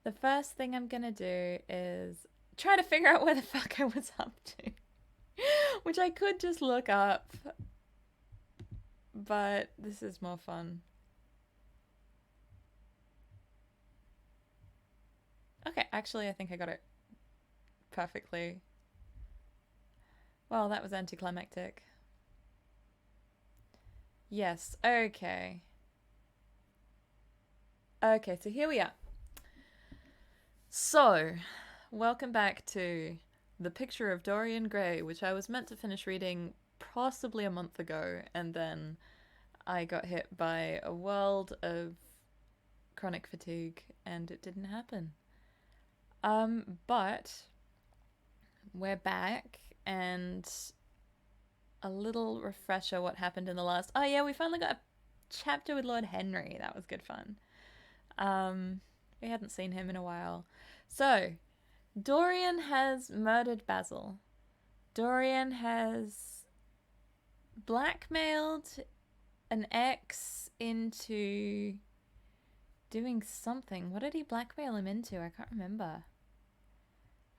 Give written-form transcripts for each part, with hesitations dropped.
The first thing I'm gonna do is try to figure out where the fuck I was up to. Which I could just look up, but this is more fun. Okay, actually I think I got it perfectly. Well, that was anticlimactic. Yes, okay. Okay, so here we are. So, welcome back to The Picture of Dorian Gray, which I was meant to finish reading possibly a month ago, and then I got hit by a world of chronic fatigue, and it didn't happen. But we're back, and a little refresher what happened in the last... Oh yeah, we finally got a chapter with Lord Henry. That was good fun. We hadn't seen him in a while. So, Dorian has murdered Basil. Dorian has blackmailed an ex into doing something. What did he blackmail him into? I can't remember.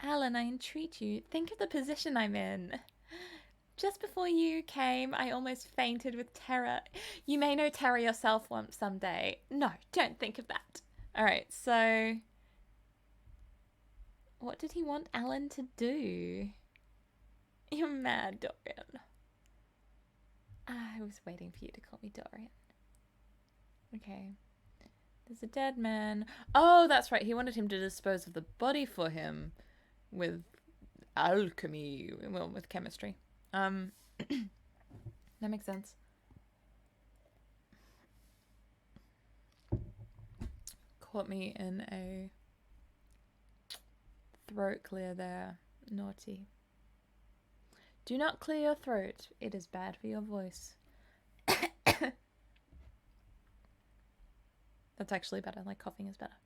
Alan, I entreat you, think of the position I'm in. Just before you came, I almost fainted with terror. You may know terror yourself once someday. No, don't think of that. Alright, so... what did he want Alan to do? You're mad, Dorian. I was waiting for you to call me Dorian. Okay. There's a dead man. Oh, that's right. He wanted him to dispose of the body for him with alchemy. Well, with chemistry. That makes sense. Caught me in a throat clear there. Naughty. Do not clear your throat. It is bad for your voice. That's actually better. Like, coughing is better.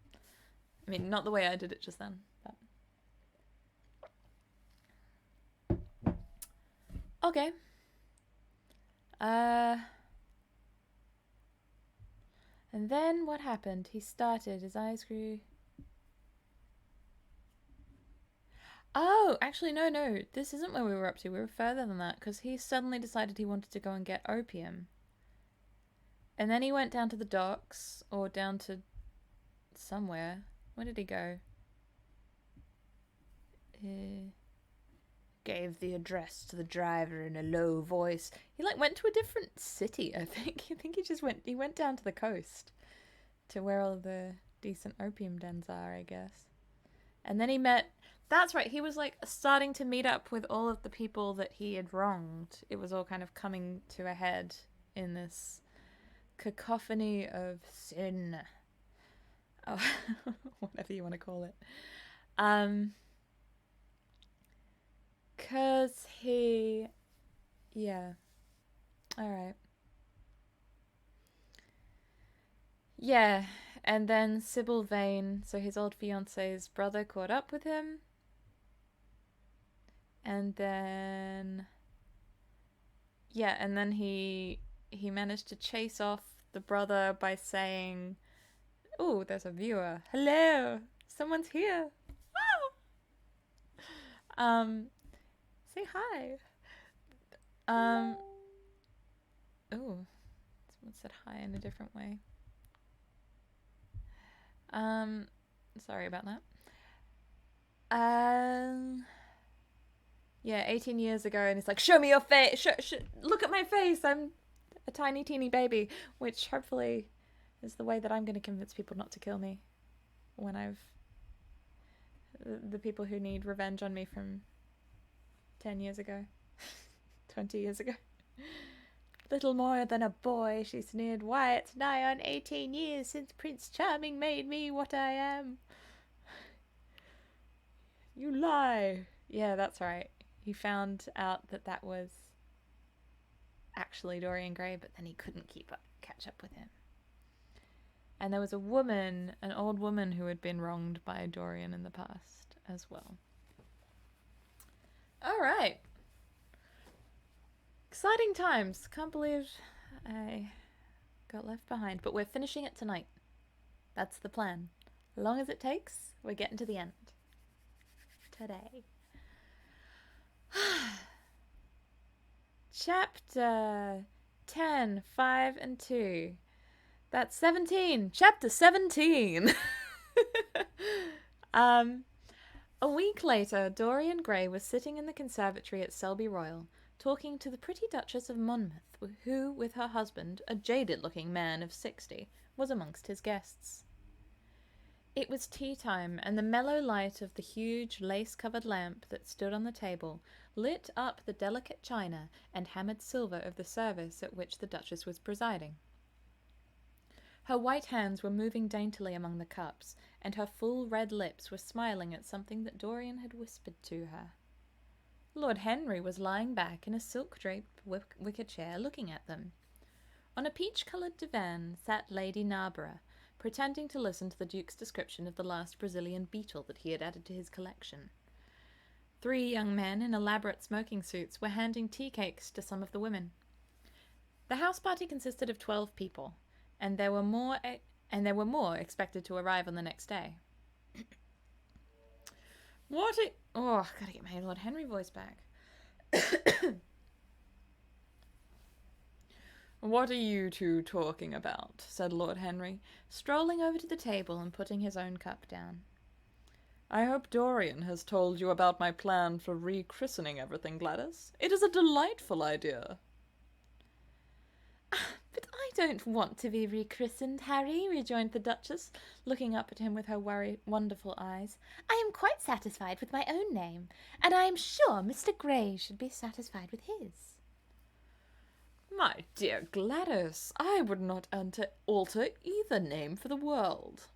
I mean, not the way I did it just then, but... okay. And then what happened? He started. His eyes grew... oh, actually, no. This isn't where we were up to. We were further than that, because he suddenly decided he wanted to go and get opium. And then he went down to the docks, or down to somewhere. Where did he go? Gave the address to the driver in a low voice. He like went to a different city, I think. I think he went down to the coast. To where all the decent opium dens are, I guess. And then he met... that's right, he was like starting to meet up with all of the people that he had wronged. It was all kind of coming to a head in this cacophony of sin. Oh, whatever you want to call it. 'Cause he... yeah. Alright. Yeah, and then Sybil Vane, so his old fiance's brother, caught up with him. And then... yeah, and then he managed to chase off the brother by saying, "Oh, there's a viewer. Hello, someone's here. Wow." Say hi. Oh, someone said hi in a different way. Sorry about that. Yeah, 18 years ago, and he's like, "Show me your face. Look at my face. I'm a tiny, teeny baby," which hopefully is the way that I'm going to convince people not to kill me when I've... the people who need revenge on me from 10 years ago, 20 years ago. "Little more than a boy," she sneered. "Why, it's nigh on 18 years since Prince Charming made me what I am." "You lie." Yeah, that's right. He found out that that was actually Dorian Gray, but then he couldn't catch up with him. And there was a woman, an old woman, who had been wronged by Dorian in the past as well. Alright. Exciting times. Can't believe I got left behind. But we're finishing it tonight. That's the plan. Long as it takes, we're getting to the end. Today. Chapter 10, 5 and 2. That's 17. Chapter 17. A week later, Dorian Gray was sitting in the conservatory at Selby Royal, talking to the pretty Duchess of Monmouth, who, with her husband, a jaded-looking man of 60, was amongst his guests. It was tea time, and the mellow light of the huge lace-covered lamp that stood on the table lit up the delicate china and hammered silver of the service at which the Duchess was presiding. Her white hands were moving daintily among the cups, and her full red lips were smiling at something that Dorian had whispered to her. Lord Henry was lying back in a silk-draped wicker chair looking at them. On a peach-coloured divan sat Lady Narborough, pretending to listen to the Duke's description of the last Brazilian beetle that he had added to his collection. 3 young men in elaborate smoking suits were handing tea cakes to some of the women. The house party consisted of 12 people, and there were more expected to arrive on the next day. Gotta get my Lord Henry voice back. What are you two talking about? Said Lord Henry, strolling over to the table and putting his own cup down. I hope Dorian has told you about my plan for rechristening everything, Gladys. It is a delightful idea. But I don't want to be rechristened, Harry, rejoined the Duchess, looking up at him with her wonderful eyes. I am quite satisfied with my own name, and I am sure Mr. Gray should be satisfied with his. My dear Gladys, I would not alter either name for the world.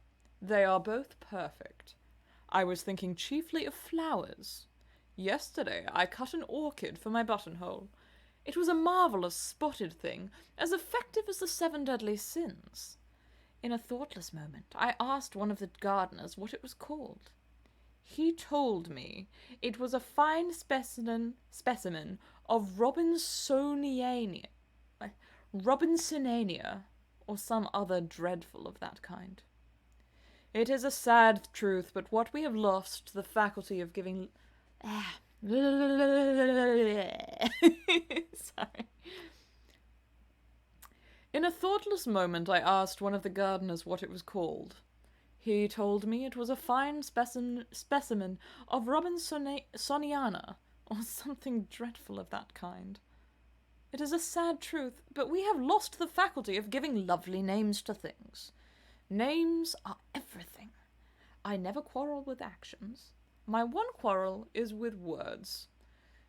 They are both perfect. I was thinking chiefly of flowers. Yesterday I cut an orchid for my buttonhole. It was a marvellous spotted thing, as effective as the 7 deadly sins. In a thoughtless moment, I asked one of the gardeners what it was called. He told me it was a fine specimen of Robinsoniana, or some other dreadful of that kind. It is a sad truth, but what we have lost, the faculty of giving... Sorry. In a thoughtless moment, I asked one of the gardeners what it was called. He told me it was a fine specimen of Robinsoniana, or something dreadful of that kind. It is a sad truth, but we have lost the faculty of giving lovely names to things. Names are everything. I never quarrel with actions. My one quarrel is with words.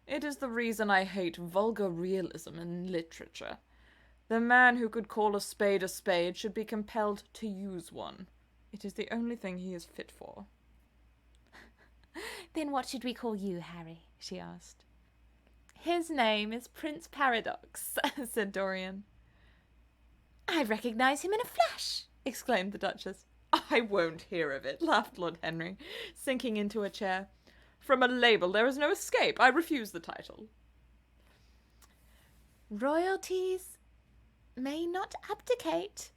It is the reason I hate vulgar realism in literature. The man who could call a spade should be compelled to use one. It is the only thing he is fit for. Then what should we call you, Harry? She asked. His name is Prince Paradox, said Dorian. I recognise him in a flash, exclaimed the Duchess. I won't hear of it, laughed Lord Henry, sinking into a chair. From a label there is no escape. I refuse the title. Royalties may not abdicate,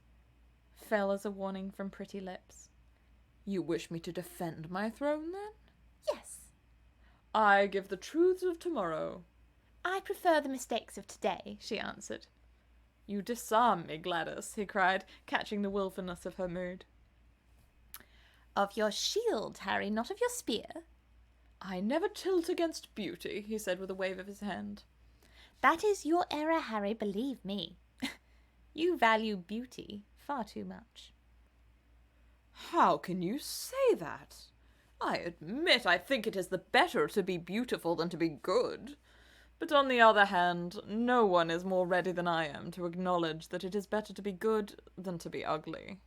fell as a warning from pretty lips. You wish me to defend my throne, then? Yes. I give the truths of tomorrow. I prefer the mistakes of today, she answered. You disarm me, Gladys, he cried, catching the wilfulness of her mood. Of your shield, Harry, not of your spear. I never tilt against beauty, he said with a wave of his hand. That is your error, Harry, believe me. You value beauty far too much. How can you say that? I admit I think it is the better to be beautiful than to be good. But on the other hand, no one is more ready than I am to acknowledge that it is better to be good than to be ugly.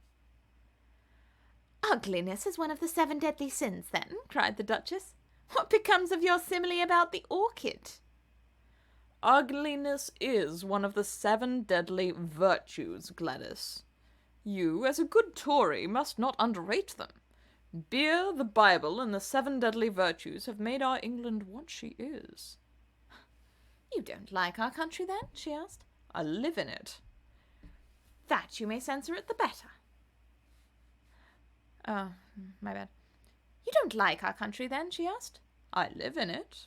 Ugliness is one of the 7 deadly sins, then, cried the Duchess. What becomes of your simile about the orchid? Ugliness is one of the 7 deadly virtues, Gladys. You, as a good Tory, must not underrate them. Beer, the Bible, and the 7 deadly virtues have made our England what she is. You don't like our country, then? She asked. I live in it. That you may censor it the better. Oh, my bad. You don't like our country, then? She asked. I live in it.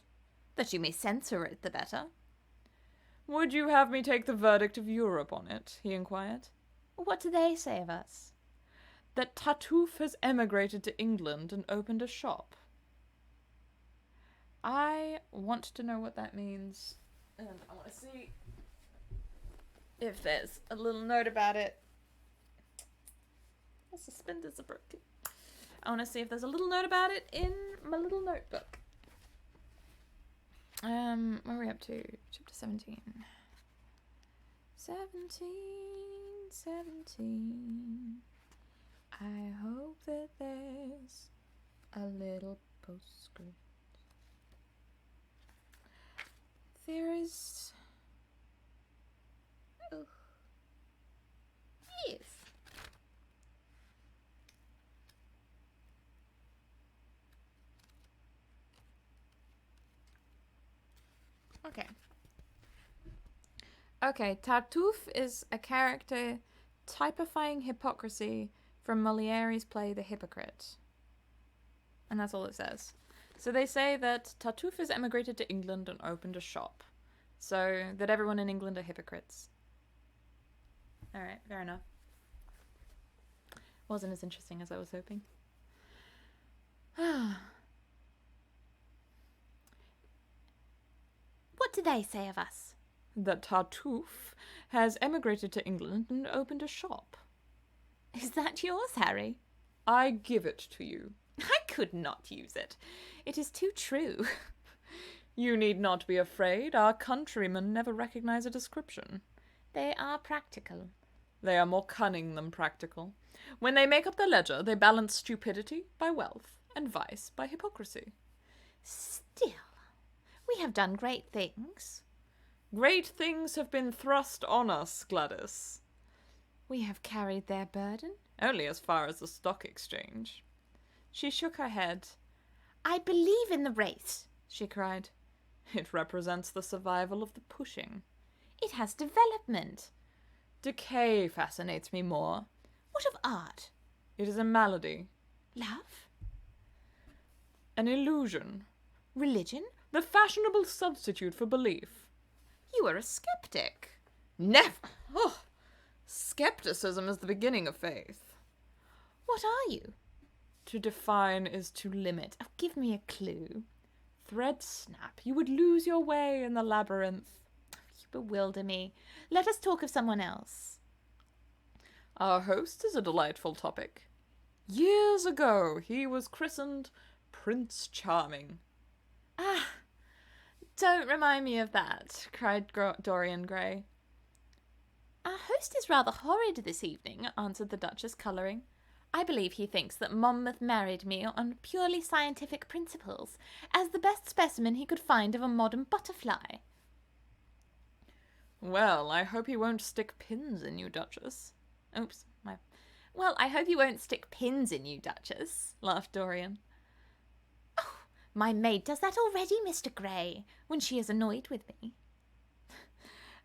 That you may censor it the better. Would you have me take the verdict of Europe on it? He inquired. What do they say of us? That Tartuffe has emigrated to England and opened a shop. I want to know what that means, and I want to see if there's a little note about it. The suspenders are broken. I want to see if there's a little note about it in my little notebook. Where are we up to? Chapter 17. 17. I hope that there's a little postscript. There is... Oh. Yes. Okay, Tartuffe is a character typifying hypocrisy from Molière's play The Hypocrite. And that's all it says. So they say that Tartuffe has emigrated to England and opened a shop. So that everyone in England are hypocrites. Alright, fair enough. Wasn't as interesting as I was hoping. What do they say of us? That Tartuffe has emigrated to England and opened a shop. Is that yours, Harry? I give it to you. I could not use it. It is too true. You need not be afraid. Our countrymen never recognize a description. They are practical. They are more cunning than practical. When they make up their ledger, they balance stupidity by wealth and vice by hypocrisy. Still, we have done great things. Great things have been thrust on us, Gladys. We have carried their burden? Only as far as the stock exchange. She shook her head. I believe in the race, she cried. It represents the survival of the pushing. It has development. Decay fascinates me more. What of art? It is a malady. Love? An illusion. Religion? The fashionable substitute for belief. You are a skeptic. Never. Oh, skepticism is the beginning of faith. What are you? To define is to limit. Oh, give me a clue. Thread snap. You would lose your way in the labyrinth. You bewilder me. Let us talk of someone else. Our host is a delightful topic. Years ago, he was christened Prince Charming. Ah, don't remind me of that, cried Dorian Gray. Our host is rather horrid this evening, answered the Duchess, colouring. I believe he thinks that Monmouth married me on purely scientific principles, as the best specimen he could find of a modern butterfly. Well, I hope he won't stick pins in you, Duchess. Oops, Well, I hope he won't stick pins in you, Duchess, laughed Dorian. Oh, my maid does that already, Mr. Gray, when she is annoyed with me.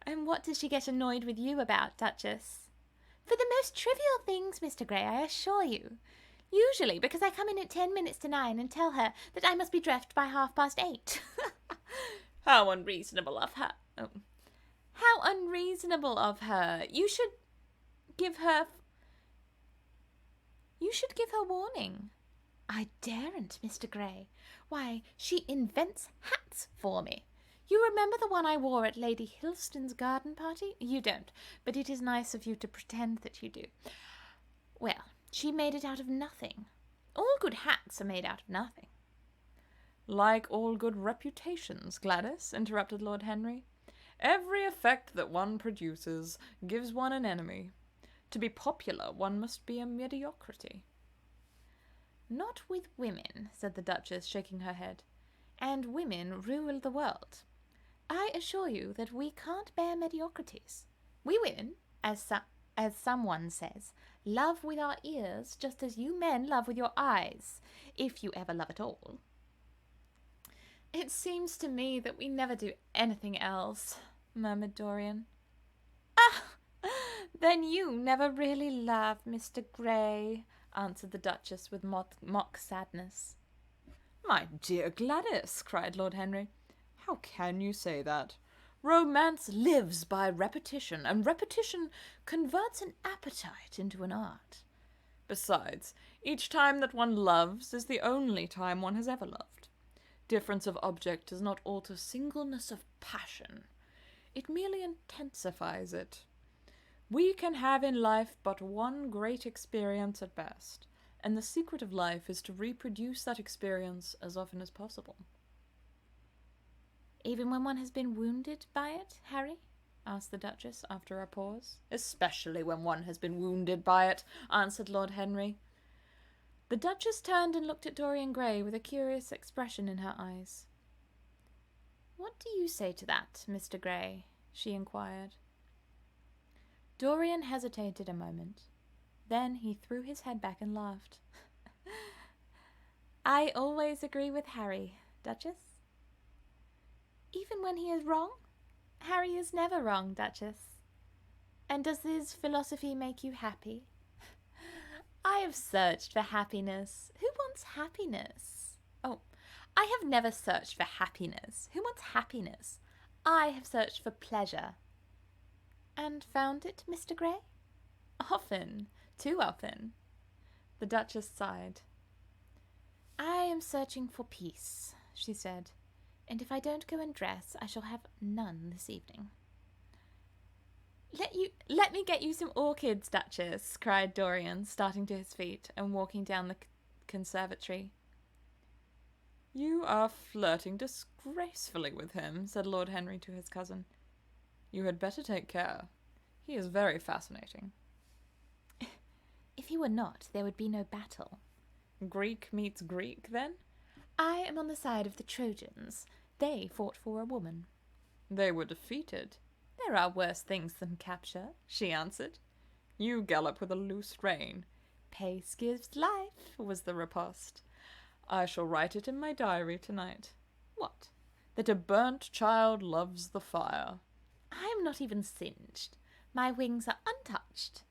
And what does she get annoyed with you about, Duchess? For the most trivial things, Mr. Gray, I assure you. Usually because I come in at 9 minutes and tell her that I must be dressed by 8:30. How unreasonable of her. Oh. How unreasonable of her. You should give her warning. I daren't, Mr. Gray. Why, she invents hats for me. You remember the one I wore at Lady Hilston's garden party? You don't, but it is nice of you to pretend that you do. Well, she made it out of nothing. All good hats are made out of nothing. Like all good reputations, Gladys, interrupted Lord Henry. Every effect that one produces gives one an enemy. To be popular, one must be a mediocrity. Not with women, said the Duchess, shaking her head. And women rule the world. I assure you that we can't bear mediocrities. We women, as someone says, love with our ears just as you men love with your eyes, if you ever love at all. It seems to me that we never do anything else, murmured Dorian. Ah, then you never really love Mr. Gray, answered the Duchess with mock sadness. My dear Gladys, cried Lord Henry, how can you say that? Romance lives by repetition, and repetition converts an appetite into an art. Besides, each time that one loves is the only time one has ever loved. Difference of object does not alter singleness of passion. It merely intensifies it. We can have in life but one great experience at best, and the secret of life is to reproduce that experience as often as possible. Even when one has been wounded by it, Harry? Asked the Duchess after a pause. Especially when one has been wounded by it, answered Lord Henry. The Duchess turned and looked at Dorian Gray with a curious expression in her eyes. What do you say to that, Mr. Gray? She inquired. Dorian hesitated a moment. Then he threw his head back and laughed. I always agree with Harry, Duchess. Even when he is wrong? Harry is never wrong, Duchess. And does his philosophy make you happy? I have searched for happiness. Who wants happiness? Oh, I have never searched for happiness. Who wants happiness? I have searched for pleasure. And found it, Mr. Gray? Often. Too often. The Duchess sighed. I am searching for peace, she said. And if I don't go and dress, I shall have none this evening. Let me get you some orchids, Duchess, cried Dorian, starting to his feet and walking down the conservatory. You are flirting disgracefully with him, said Lord Henry to his cousin. You had better take care. He is very fascinating. If he were not, there would be no battle. Greek meets Greek, then? I am on the side of the Trojans. They fought for a woman. They were defeated. There are worse things than capture, she answered. You gallop with a loose rein. Pace gives life, was the riposte. I shall write it in my diary tonight. What? That a burnt child loves the fire. I am not even singed. My wings are untouched.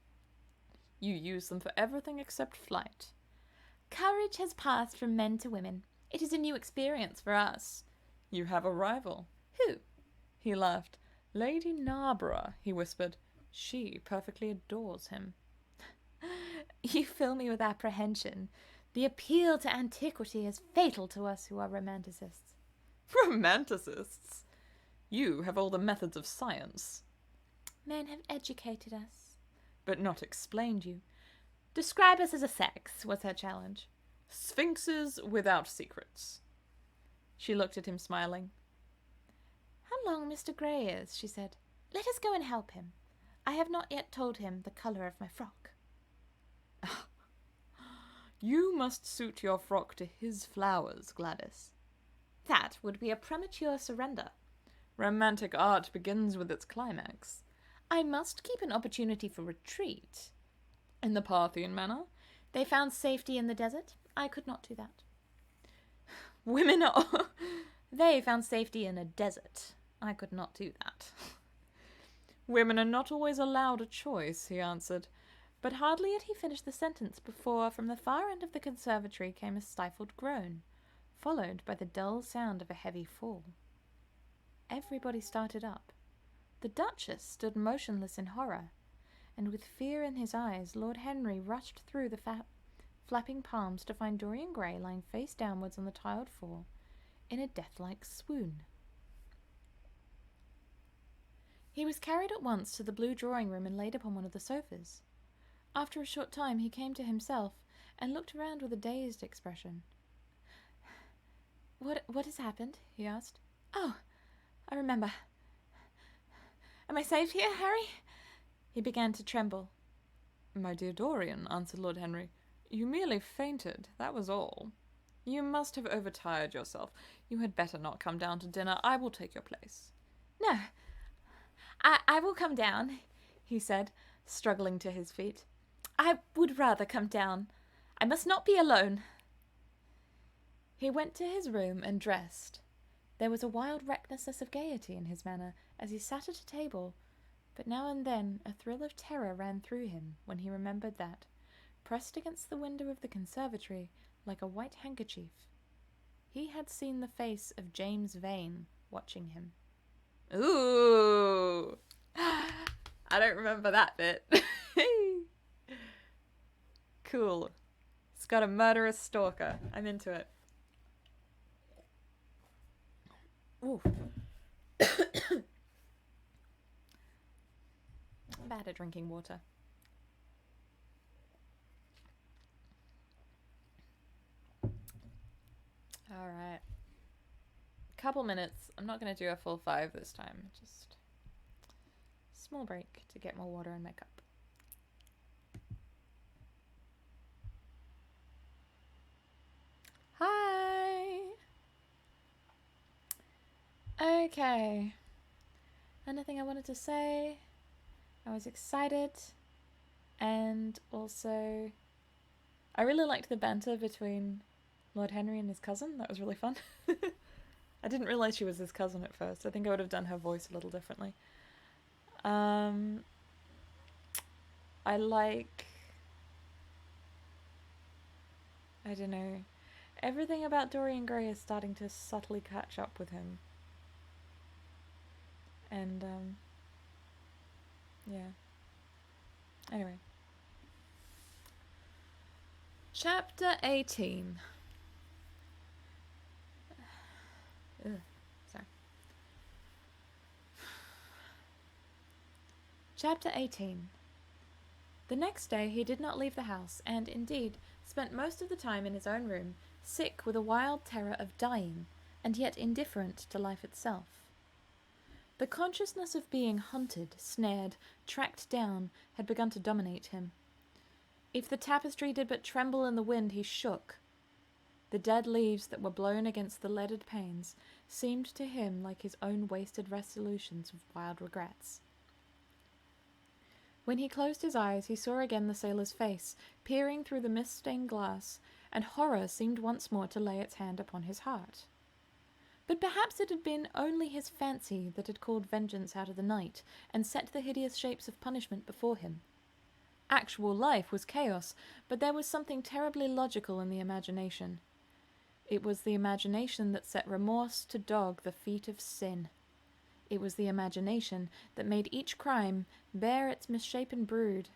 You use them for everything except flight. Courage has passed from men to women. It is a new experience for us. You have a rival. Who? He laughed. Lady Narborough, he whispered. She perfectly adores him. You fill me with apprehension. The appeal to antiquity is fatal to us who are romanticists. Romanticists? You have all the methods of science. Men have educated us. But not explained you. Describe us as a sex, was her challenge. Sphinxes without secrets. She looked at him, smiling. How long Mr. Gray is, she said. Let us go and help him. I have not yet told him the colour of my frock. You must suit your frock to his flowers, Gladys. That would be a premature surrender. Romantic art begins with its climax. I must keep an opportunity for retreat. In the Parthian manner? They found safety in the desert. I could not do that. Women are... They found safety in a desert. I could not do that. Women are not always allowed a choice, he answered. But hardly had he finished the sentence before from the far end of the conservatory came a stifled groan, followed by the dull sound of a heavy fall. Everybody started up. The Duchess stood motionless in horror, and with fear in his eyes, Lord Henry rushed through the flapping palms to find Dorian Gray lying face downwards on the tiled floor, in a death-like swoon. He was carried at once to the blue drawing-room and laid upon one of the sofas. After a short time he came to himself and looked around with a dazed expression. What has happened? He asked. Oh, I remember. Am I safe here, Harry? He began to tremble. My dear Dorian, answered Lord Henry, you merely fainted, that was all. You must have overtired yourself. You had better not come down to dinner. I will take your place. No, I will come down, he said, struggling to his feet. I would rather come down. I must not be alone. He went to his room and dressed. There was a wild recklessness of gaiety in his manner as he sat at a table, but now and then a thrill of terror ran through him when he remembered that, pressed against the window of the conservatory like a white handkerchief. He had seen the face of James Vane watching him. Ooh! I don't remember that bit. Cool. It's got a murderous stalker. I'm into it. Ooh. Bad at drinking water. Alright. Couple minutes. I'm not going to do a full 5 this time. Just small break to get more water and makeup. Hi! Okay. Anything I wanted to say? I was excited. And also, I really liked the banter between Lord Henry and his cousin. That was really fun. I didn't realise she was his cousin at first. I think I would have done her voice a little differently. I like... I don't know. Everything about Dorian Gray is starting to subtly catch up with him. And, yeah. Anyway. Chapter 18. Ugh, sorry. Chapter 18. The next day he did not leave the house, and, indeed, spent most of the time in his own room, sick with a wild terror of dying, and yet indifferent to life itself. The consciousness of being hunted, snared, tracked down, had begun to dominate him. If the tapestry did but tremble in the wind, he shook. The dead leaves that were blown against the leaded panes seemed to him like his own wasted resolutions of wild regrets. When he closed his eyes, he saw again the sailor's face, peering through the mist-stained glass, and horror seemed once more to lay its hand upon his heart. But perhaps it had been only his fancy that had called vengeance out of the night, and set the hideous shapes of punishment before him. Actual life was chaos, but there was something terribly logical in the imagination. It was the imagination that set remorse to dog the feet of sin. It was the imagination that made each crime bear its misshapen brood.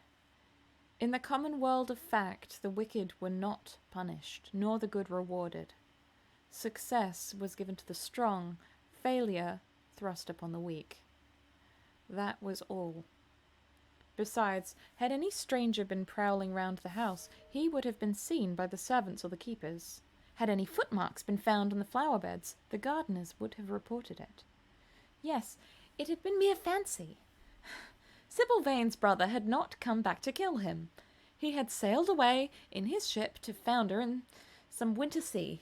In the common world of fact, the wicked were not punished, nor the good rewarded. Success was given to the strong, failure thrust upon the weak. That was all. Besides, had any stranger been prowling round the house, he would have been seen by the servants or the keepers. Had any footmarks been found on the flower beds, the gardeners would have reported it. Yes, it had been mere fancy. Sybil Vane's brother had not come back to kill him. He had sailed away in his ship to founder in some winter sea.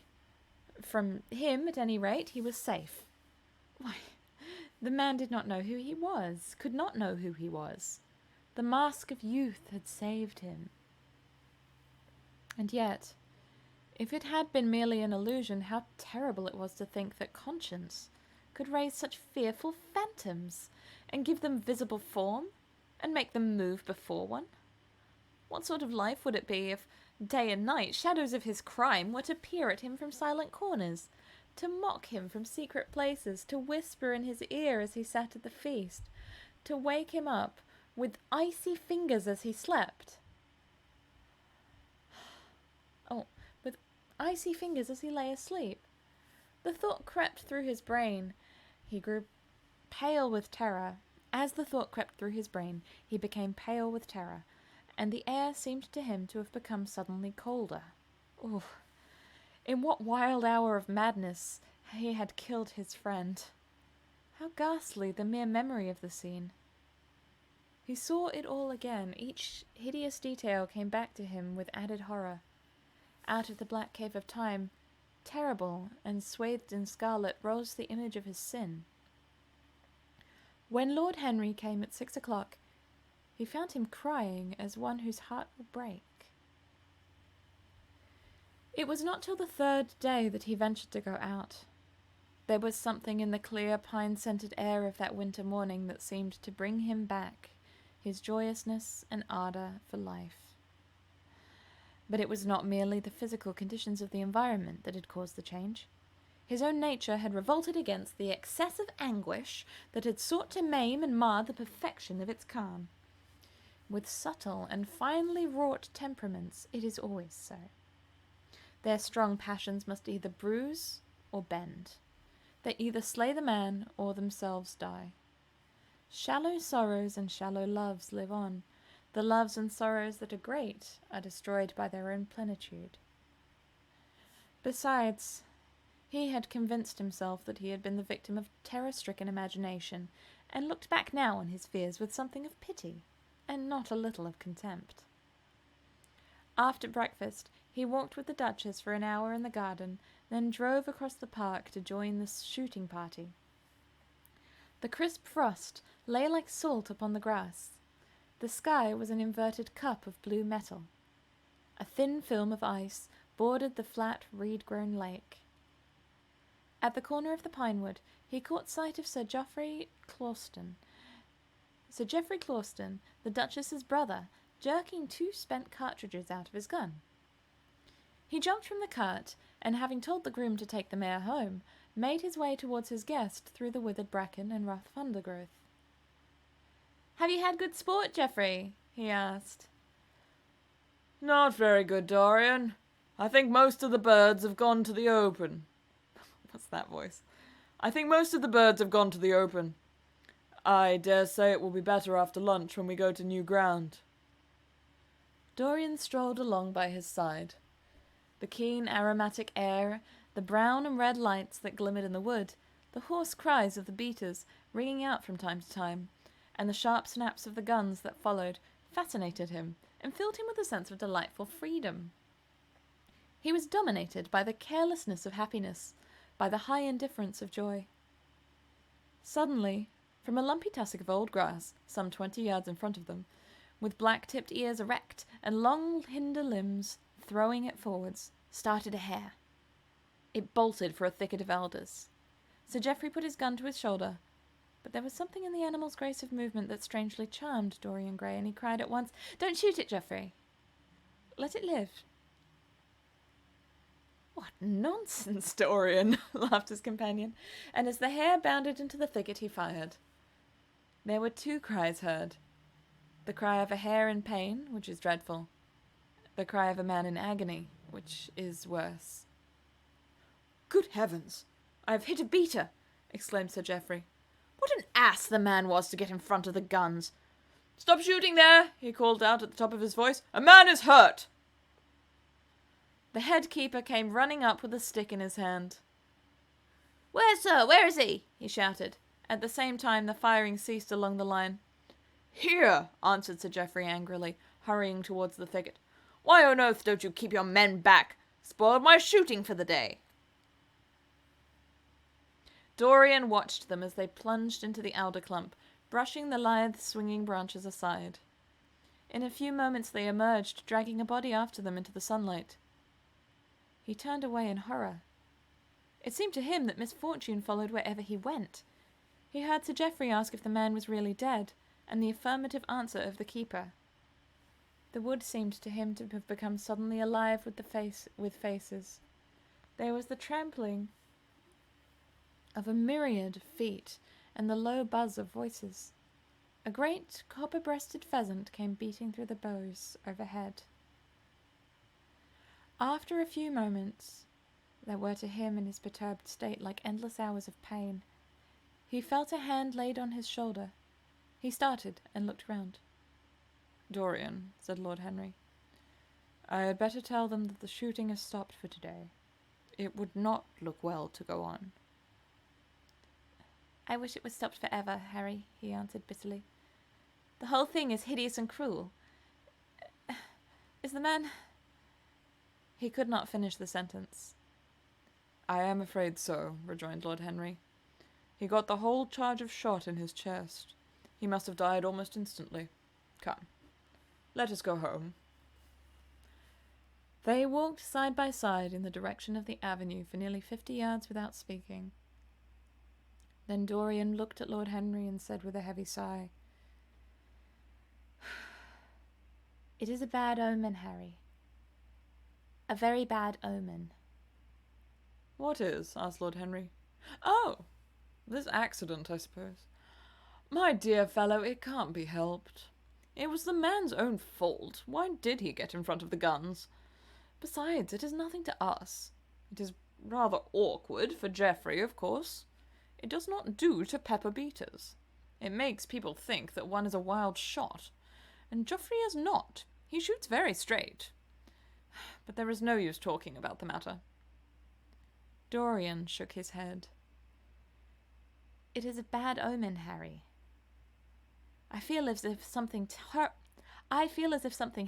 From him, at any rate, he was safe. Why, the man did not know who he was, could not know who he was. The mask of youth had saved him. And yet, if it had been merely an illusion, how terrible it was to think that conscience could raise such fearful phantoms, and give them visible form, and make them move before one. What sort of life would it be if, day and night, shadows of his crime were to peer at him from silent corners, to mock him from secret places, to whisper in his ear as he sat at the feast, to wake him up with icy fingers as he slept? Oh, with icy fingers as he lay asleep. The thought crept through his brain. He grew pale with terror. As the thought crept through his brain, he became pale with terror, and the air seemed to him to have become suddenly colder. Oh, in what wild hour of madness he had killed his friend! How ghastly the mere memory of the scene! He saw it all again. Each hideous detail came back to him with added horror. Out of the black cave of time, terrible and swathed in scarlet, rose the image of his sin. When Lord Henry came at 6 o'clock, he found him crying as one whose heart will break. It was not till the 3rd day that he ventured to go out. There was something in the clear, pine-scented air of that winter morning that seemed to bring him back, his joyousness and ardour for life. But it was not merely the physical conditions of the environment that had caused the change. His own nature had revolted against the excessive anguish that had sought to maim and mar the perfection of its calm. With subtle and finely wrought temperaments, it is always so. Their strong passions must either bruise or bend. They either slay the man or themselves die. Shallow sorrows and shallow loves live on. The loves and sorrows that are great are destroyed by their own plenitude. Besides, he had convinced himself that he had been the victim of terror-stricken imagination, and looked back now on his fears with something of pity, and not a little of contempt. After breakfast, he walked with the Duchess for an hour in the garden, then drove across the park to join the shooting party. The crisp frost lay like salt upon the grass. The sky was an inverted cup of blue metal. A thin film of ice bordered the flat, reed-grown lake. At the corner of the pinewood, he caught sight of Sir Geoffrey Clorston. Sir Geoffrey Clorston, the Duchess's brother, jerking 2 spent cartridges out of his gun. He jumped from the cart, and having told the groom to take the mare home, made his way towards his guest through the withered bracken and rough undergrowth. "Have you had good sport, Geoffrey?" he asked. "Not very good, Dorian. I think most of the birds have gone to the open." What's that voice? "I think most of the birds have gone to the open. I dare say it will be better after lunch when we go to new ground." Dorian strolled along by his side. The keen aromatic air, the brown and red lights that glimmered in the wood, the hoarse cries of the beaters ringing out from time to time, and the sharp snaps of the guns that followed, fascinated him and filled him with a sense of delightful freedom. He was dominated by the carelessness of happiness, by the high indifference of joy. Suddenly, from a lumpy tussock of old grass, some 20 yards in front of them, with black-tipped ears erect and long hinder limbs throwing it forwards, started a hare. It bolted for a thicket of alders. Sir Geoffrey put his gun to his shoulder, but there was something in the animal's grace of movement that strangely charmed Dorian Gray, and he cried at once, "Don't shoot it, Geoffrey. Let it live." "What nonsense, Dorian," laughed his companion, and as the hare bounded into the thicket he fired. There were 2 cries heard. The cry of a hare in pain, which is dreadful. The cry of a man in agony, which is worse. "Good heavens! I have hit a beater!" exclaimed Sir Geoffrey. "What an ass the man was to get in front of the guns! Stop shooting there!" he called out at the top of his voice. "A man is hurt!" The head keeper came running up with a stick in his hand. "Where, sir? Where is he?" he shouted. At the same time the firing ceased along the line. "Here!" answered Sir Geoffrey angrily, hurrying towards the thicket. "Why on earth don't you keep your men back? Spoiled my shooting for the day." Dorian watched them as they plunged into the alder clump, brushing the lithe, swinging branches aside. In a few moments they emerged, dragging a body after them into the sunlight. He turned away in horror. It seemed to him that misfortune followed wherever he went. He heard Sir Geoffrey ask if the man was really dead, and the affirmative answer of the keeper. The wood seemed to him to have become suddenly alive with faces. There was the trampling of a myriad feet and the low buzz of voices. A great copper-breasted pheasant came beating through the boughs overhead. After a few moments, that were to him in his perturbed state like endless hours of pain, he felt a hand laid on his shoulder. He started and looked round. "Dorian," said Lord Henry, "I had better tell them that the shooting is stopped for today. It would not look well to go on." "I wish it was stopped forever, Harry," he answered bitterly. "The whole thing is hideous and cruel. Is the man—" He could not finish the sentence. "I am afraid so," rejoined Lord Henry. "He got the whole charge of shot in his chest. He must have died almost instantly. Come, let us go home." They walked side by side in the direction of the avenue for nearly 50 yards without speaking. Then Dorian looked at Lord Henry and said with a heavy sigh, "It is a bad omen, Harry. a very bad omen. What is? Asked Lord Henry. Oh, this accident, I suppose. My dear fellow, it can't be helped. It was the man's own fault. Why did he get in front of the guns? Besides, it is nothing to us. It is rather awkward for Geoffrey, of course. It does not do to pepper beaters. It makes people think that one is a wild shot. And Geoffrey is not. He shoots very straight. But there is no use talking about the matter. Dorian shook his head. It is a bad omen, Harry. I feel as if something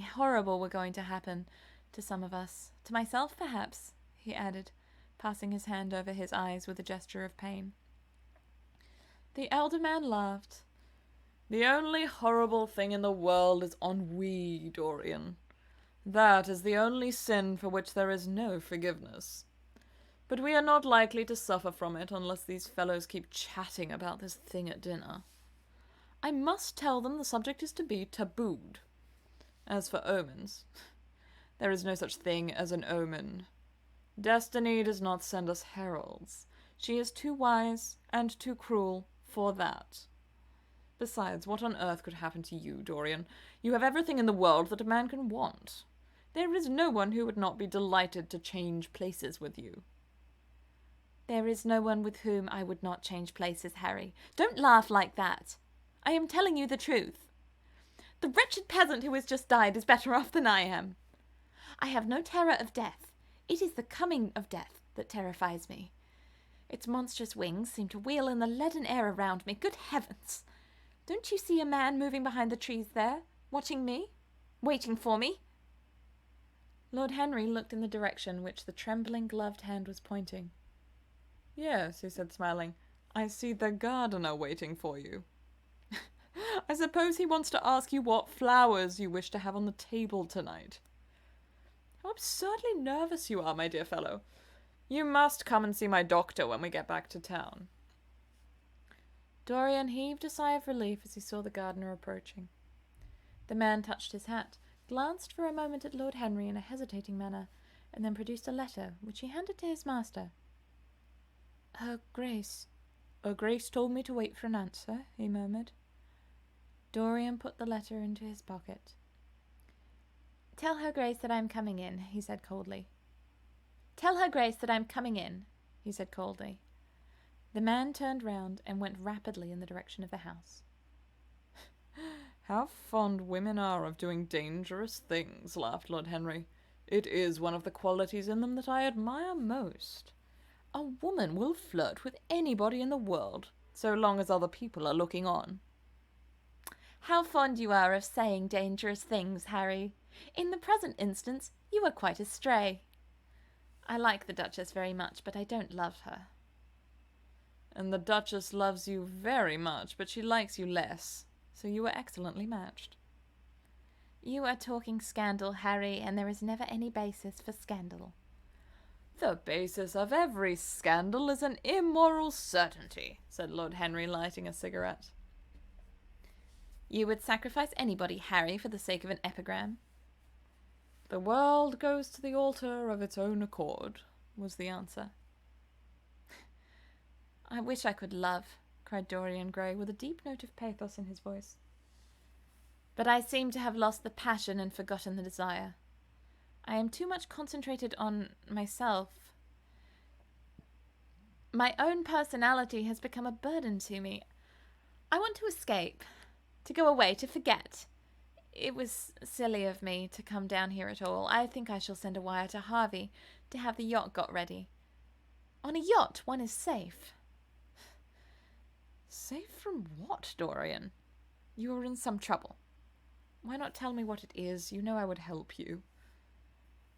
horrible were going to happen to some of us. To myself, perhaps, he added, passing his hand over his eyes with a gesture of pain. The elder man laughed. The only horrible thing in the world is ennui, Dorian. That is the only sin for which there is no forgiveness. But we are not likely to suffer from it unless these fellows keep chatting about this thing at dinner. I must tell them the subject is to be tabooed. As for omens, there is no such thing as an omen. Destiny does not send us heralds. She is too wise and too cruel for that. Besides, what on earth could happen to you, Dorian? You have everything in the world that a man can want. There is no one who would not be delighted to change places with you. There is no one with whom I would not change places, Harry. Don't laugh like that. I am telling you the truth. The wretched peasant who has just died is better off than I am. I have no terror of death. It is the coming of death that terrifies me. Its monstrous wings seem to wheel in the leaden air around me. Good heavens! Don't you see a man moving behind the trees there, watching me, waiting for me? Lord Henry looked in the direction which the trembling gloved hand was pointing. Yes, he said, smiling. I see the gardener waiting for you. I suppose he wants to ask you what flowers you wish to have on the table tonight. How absurdly nervous you are, my dear fellow. You must come and see my doctor when we get back to town. Dorian heaved a sigh of relief as he saw the gardener approaching. The man touched his hat, glanced for a moment at Lord Henry in a hesitating manner, and then produced a letter, which he handed to his master. Her Grace told me to wait for an answer, he murmured. Dorian put the letter into his pocket. Tell Her Grace that I am coming in, he said coldly. Tell Her Grace that I am coming in, he said coldly. The man turned round and went rapidly in the direction of the house. How fond women are of doing dangerous things, laughed Lord Henry. It is one of the qualities in them that I admire most. A woman will flirt with anybody in the world, so long as other people are looking on. How fond you are of saying dangerous things, Harry. In the present instance, you are quite astray. I like the Duchess very much, but I don't love her. And the Duchess loves you very much, but she likes you less, so you are excellently matched. You are talking scandal, Harry, and there is never any basis for scandal. The basis of every scandal is an immoral certainty, said Lord Henry, lighting a cigarette. You would sacrifice anybody, Harry, for the sake of an epigram? The world goes to the altar of its own accord, was the answer. I wish I could love, cried Dorian Gray, with a deep note of pathos in his voice. But I seem to have lost the passion and forgotten the desire. I am too much concentrated on myself. My own personality has become a burden to me. I want to escape, to go away, to forget. It was silly of me to come down here at all. I think I shall send a wire to Harvey to have the yacht got ready. On a yacht, one is safe. Safe from what, Dorian? You are in some trouble. Why not tell me what it is? You know I would help you.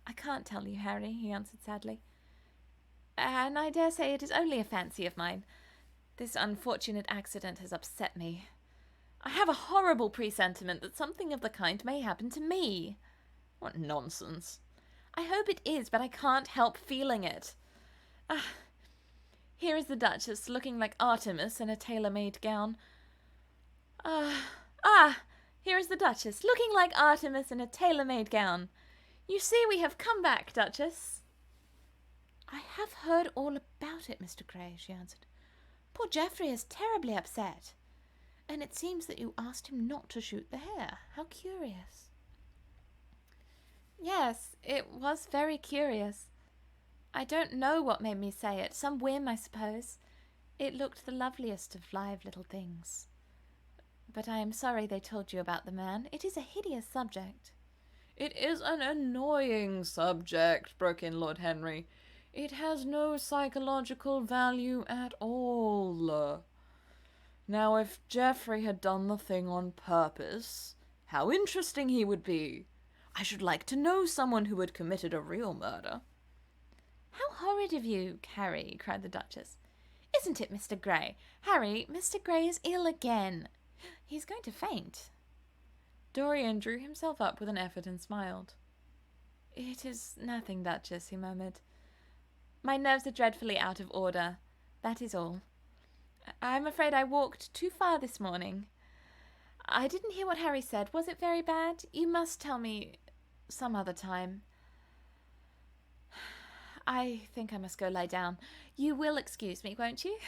I can't tell you, Harry, he answered sadly. And I dare say it is only a fancy of mine. This unfortunate accident has upset me. I have a horrible presentiment that something of the kind may happen to me. What nonsense. I hope it is, but I can't help feeling it. Here is the Duchess, looking like Artemis in a tailor-made gown. Here is the Duchess, looking like Artemis in a tailor-made gown. You see, we have come back, Duchess. I have heard all about it, Mr. Gray, she answered. Poor Geoffrey is terribly upset. And it seems that you asked him not to shoot the hare. How curious. Yes, it was very curious. I don't know what made me say it. Some whim, I suppose. It looked the loveliest of live little things. But I am sorry they told you about the man. It is a hideous subject. It is an annoying subject, broke in Lord Henry. It has no psychological value at all. Now, if Geoffrey had done the thing on purpose, how interesting he would be. I should like to know someone who had committed a real murder. How horrid of you, Harry, cried the Duchess. Isn't it, Mr. Gray? Harry, Mr. Gray is ill again. He's going to faint. Dorian drew himself up with an effort and smiled. It is nothing, Duchess, he murmured. My nerves are dreadfully out of order. That is all. I'm afraid I walked too far this morning. I didn't hear what Harry said. Was it very bad? You must tell me some other time. I think I must go lie down. You will excuse me, won't you?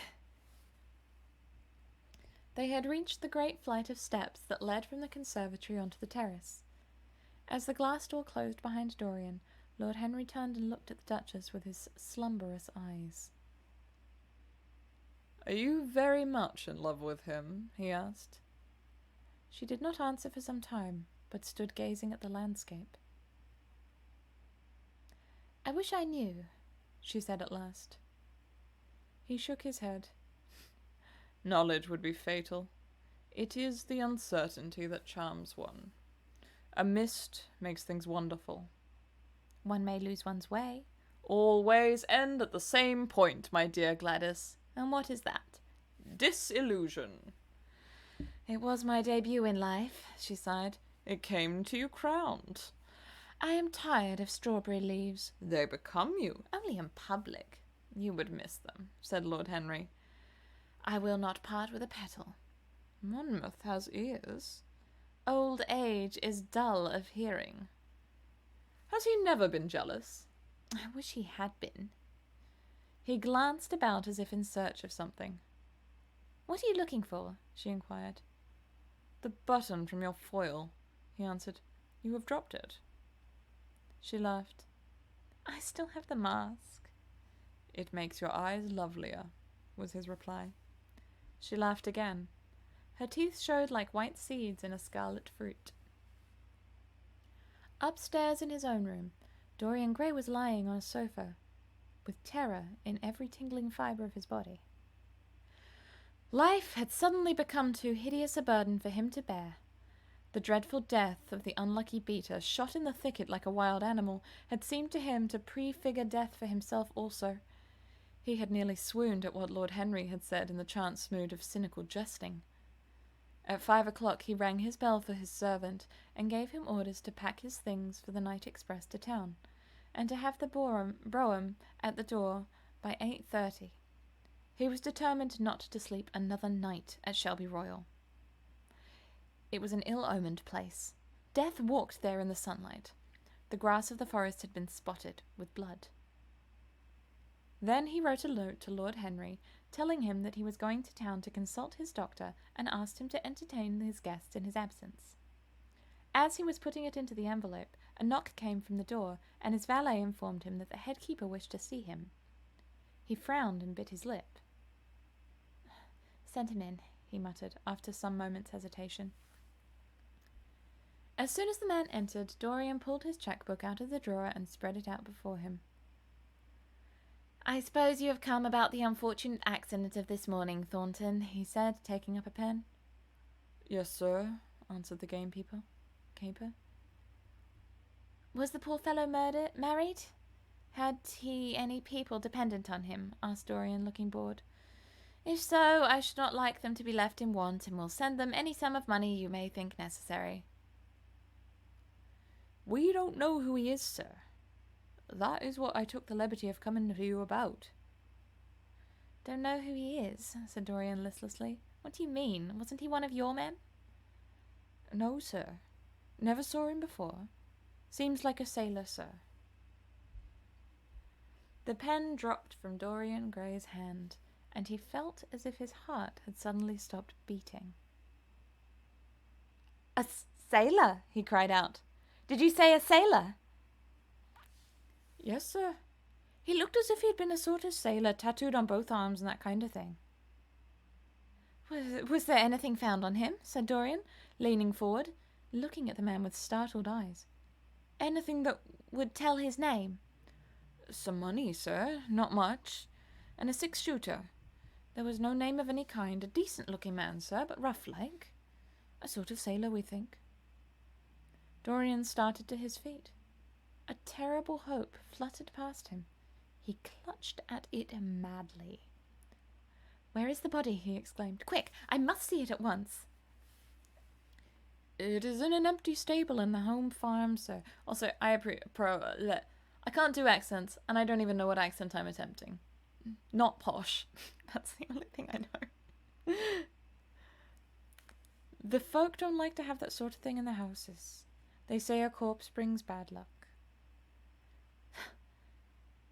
They had reached the great flight of steps that led from the conservatory onto the terrace. As the glass door closed behind Dorian, Lord Henry turned and looked at the Duchess with his slumberous eyes. "Are you very much in love with him?" he asked. She did not answer for some time, but stood gazing at the landscape. I wish I knew, she said at last. He shook his head. Knowledge would be fatal. It is the uncertainty that charms one. A mist makes things wonderful. One may lose one's way. All ways end at the same point, my dear Gladys. And what is that? Disillusion. It was my debut in life, she sighed. It came to you crowned. I am tired of strawberry leaves. They become you. Only in public. You would miss them, said Lord Henry. I will not part with a petal. Monmouth has ears. Old age is dull of hearing. Has he never been jealous? I wish he had been. He glanced about as if in search of something. What are you looking for? She inquired. The button from your foil, he answered. You have dropped it. She laughed. I still have the mask. It makes your eyes lovelier, was his reply. She laughed again. Her teeth showed like white seeds in a scarlet fruit. Upstairs in his own room, Dorian Gray was lying on a sofa, with terror in every tingling fibre of his body. Life had suddenly become too hideous a burden for him to bear. The dreadful death of the unlucky beater, shot in the thicket like a wild animal, had seemed to him to prefigure death for himself also. He had nearly swooned at what Lord Henry had said in the chance mood of cynical jesting. At 5 o'clock he rang his bell for his servant, and gave him orders to pack his things for the night express to town, and to have the brougham at the door by 8:30. He was determined not to sleep another night at Shelby Royal. It was an ill-omened place. Death walked there in the sunlight. The grass of the forest had been spotted with blood. Then he wrote a note to Lord Henry, telling him that he was going to town to consult his doctor, and asked him to entertain his guests in his absence. As he was putting it into the envelope, a knock came from the door, and his valet informed him that the head keeper wished to see him. He frowned and bit his lip. "Send him in," he muttered, after some moments' hesitation. As soon as the man entered, Dorian pulled his checkbook out of the drawer and spread it out before him. "I suppose you have come about the unfortunate accident of this morning, Thornton," he said, taking up a pen. "Yes, sir," answered the gamekeeper. "Was the poor fellow married? Had he any people dependent on him?" asked Dorian, looking bored. "If so, I should not like them to be left in want, and will send them any sum of money you may think necessary." "We don't know who he is, sir. That is what I took the liberty of coming to you about." "Don't know who he is?" said Dorian listlessly. "What do you mean? Wasn't he one of your men?" "No, sir. Never saw him before. Seems like a sailor, sir. The pen dropped from Dorian Gray's hand, and he felt as if his heart had suddenly stopped beating. A sailor, he cried out. Did you say a sailor? Yes, sir. He looked as if he had been a sort of sailor, tattooed on both arms and that kind of thing. Was there anything found on him? Said Dorian, leaning forward, looking at the man with startled eyes. Anything that would tell his name? Some money, sir, not much, and a 6-shooter. There was no name of any kind. A decent-looking man, sir, but rough-like. A sort of sailor, we think. Dorian started to his feet. A terrible hope fluttered past him. He clutched at it madly. Where is the body? He exclaimed. Quick, I must see it at once. It is in an empty stable in the home farm, sir. Also, I can't do accents, and I don't even know what accent I'm attempting. Not posh. That's the only thing I know. The folk don't like to have that sort of thing in their houses. They say a corpse brings bad luck.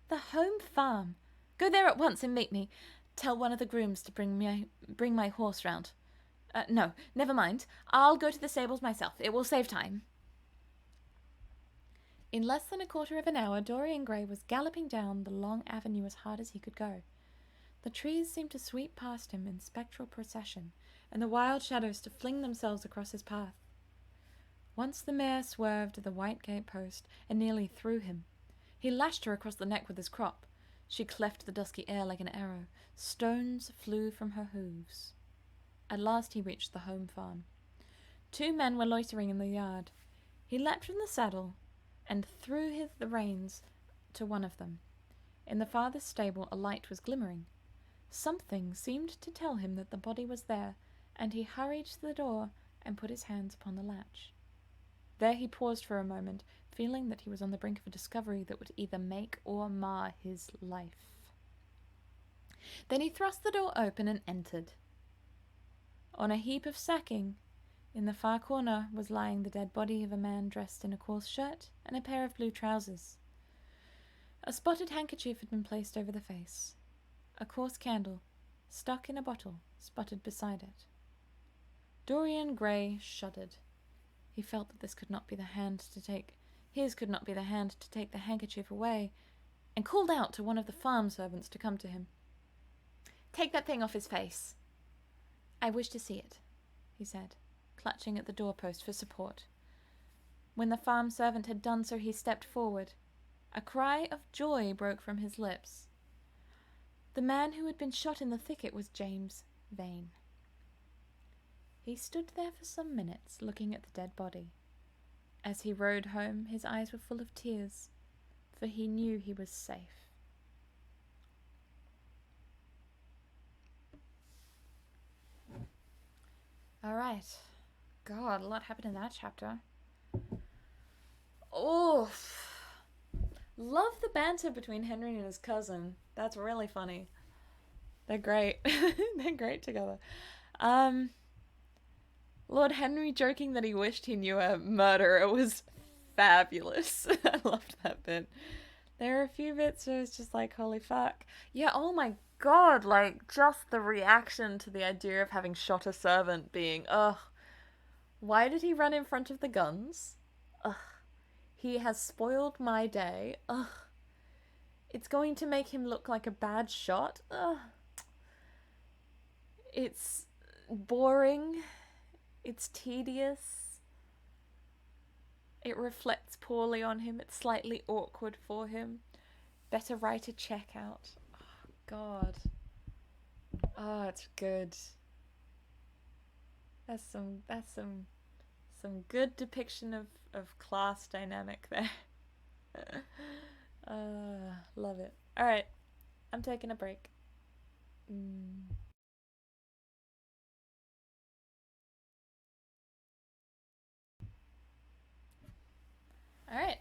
The home farm. Go there at once and meet me. Tell one of the grooms to bring my horse round. No, never mind. I'll go to the stables myself. It will save time. In less than a quarter of an hour, Dorian Gray was galloping down the long avenue as hard as he could go. The trees seemed to sweep past him in spectral procession, and the wild shadows to fling themselves across his path. Once the mare swerved at the white gate post and nearly threw him. He lashed her across the neck with his crop. She cleft the dusky air like an arrow. Stones flew from her hooves. At last he reached the home farm. 2 men were loitering in the yard. He leapt from the saddle and threw the reins to one of them. In the farthest stable a light was glimmering. Something seemed to tell him that the body was there, and he hurried to the door and put his hands upon the latch. There he paused for a moment, feeling that he was on the brink of a discovery that would either make or mar his life. Then he thrust the door open and entered. On a heap of sacking, in the far corner, was lying the dead body of a man dressed in a coarse shirt and a pair of blue trousers. A spotted handkerchief had been placed over the face. A coarse candle, stuck in a bottle, sputtered beside it. Dorian Gray shuddered. He felt that his could not be the hand to take the handkerchief away, and called out to one of the farm servants to come to him. Take that thing off his face. I wish to see it, he said, clutching at the doorpost for support. When the farm servant had done so, he stepped forward. A cry of joy broke from his lips. The man who had been shot in the thicket was James Vane. He stood there for some minutes, looking at the dead body. As he rode home, his eyes were full of tears, for he knew he was safe. All right. God, a lot happened in that chapter. Oh, love the banter between Henry and his cousin. That's really funny. They're great. They're great together. Lord Henry joking that he wished he knew a murderer was fabulous. I loved that bit. There are a few bits where it's just like, holy fuck. Yeah, oh my god, like, just the reaction to the idea of having shot a servant being, ugh. Why did he run in front of the guns? Ugh. He has spoiled my day. Ugh. It's going to make him look like a bad shot. Ugh. It's boring. It's tedious. It reflects poorly on him. It's slightly awkward for him. Better write a check out. Oh, God. Oh, it's good. That's some good depiction of class dynamic there. Love it. Alright. I'm taking a break. Alright.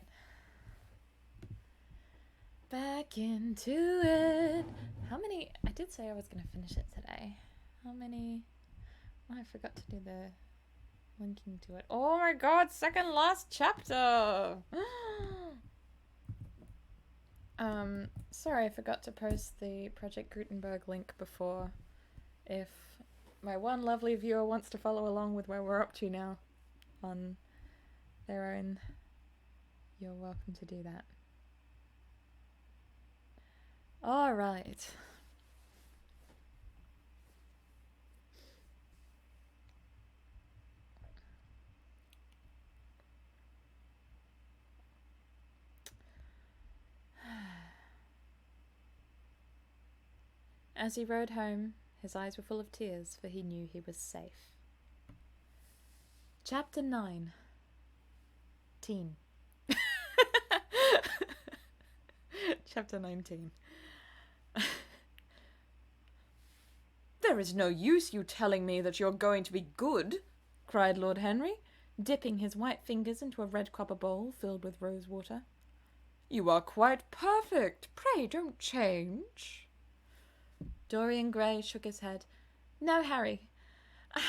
Back into it. How many? I did say I was going to finish it today. How many? Oh, I forgot to do the linking to it. Oh my god, second last chapter! Sorry, I forgot to post the Project Gutenberg link before. If my one lovely viewer wants to follow along with where we're up to now on their own, you're welcome to do that. Alright. As he rode home, his eyes were full of tears, for he knew he was safe. Chapter 9. Teen. Chapter 19. There is no use you telling me that you're going to be good, cried Lord Henry, dipping his white fingers into a red copper bowl filled with rose water. You are quite perfect. Pray don't change. Dorian Gray shook his head. No, Harry.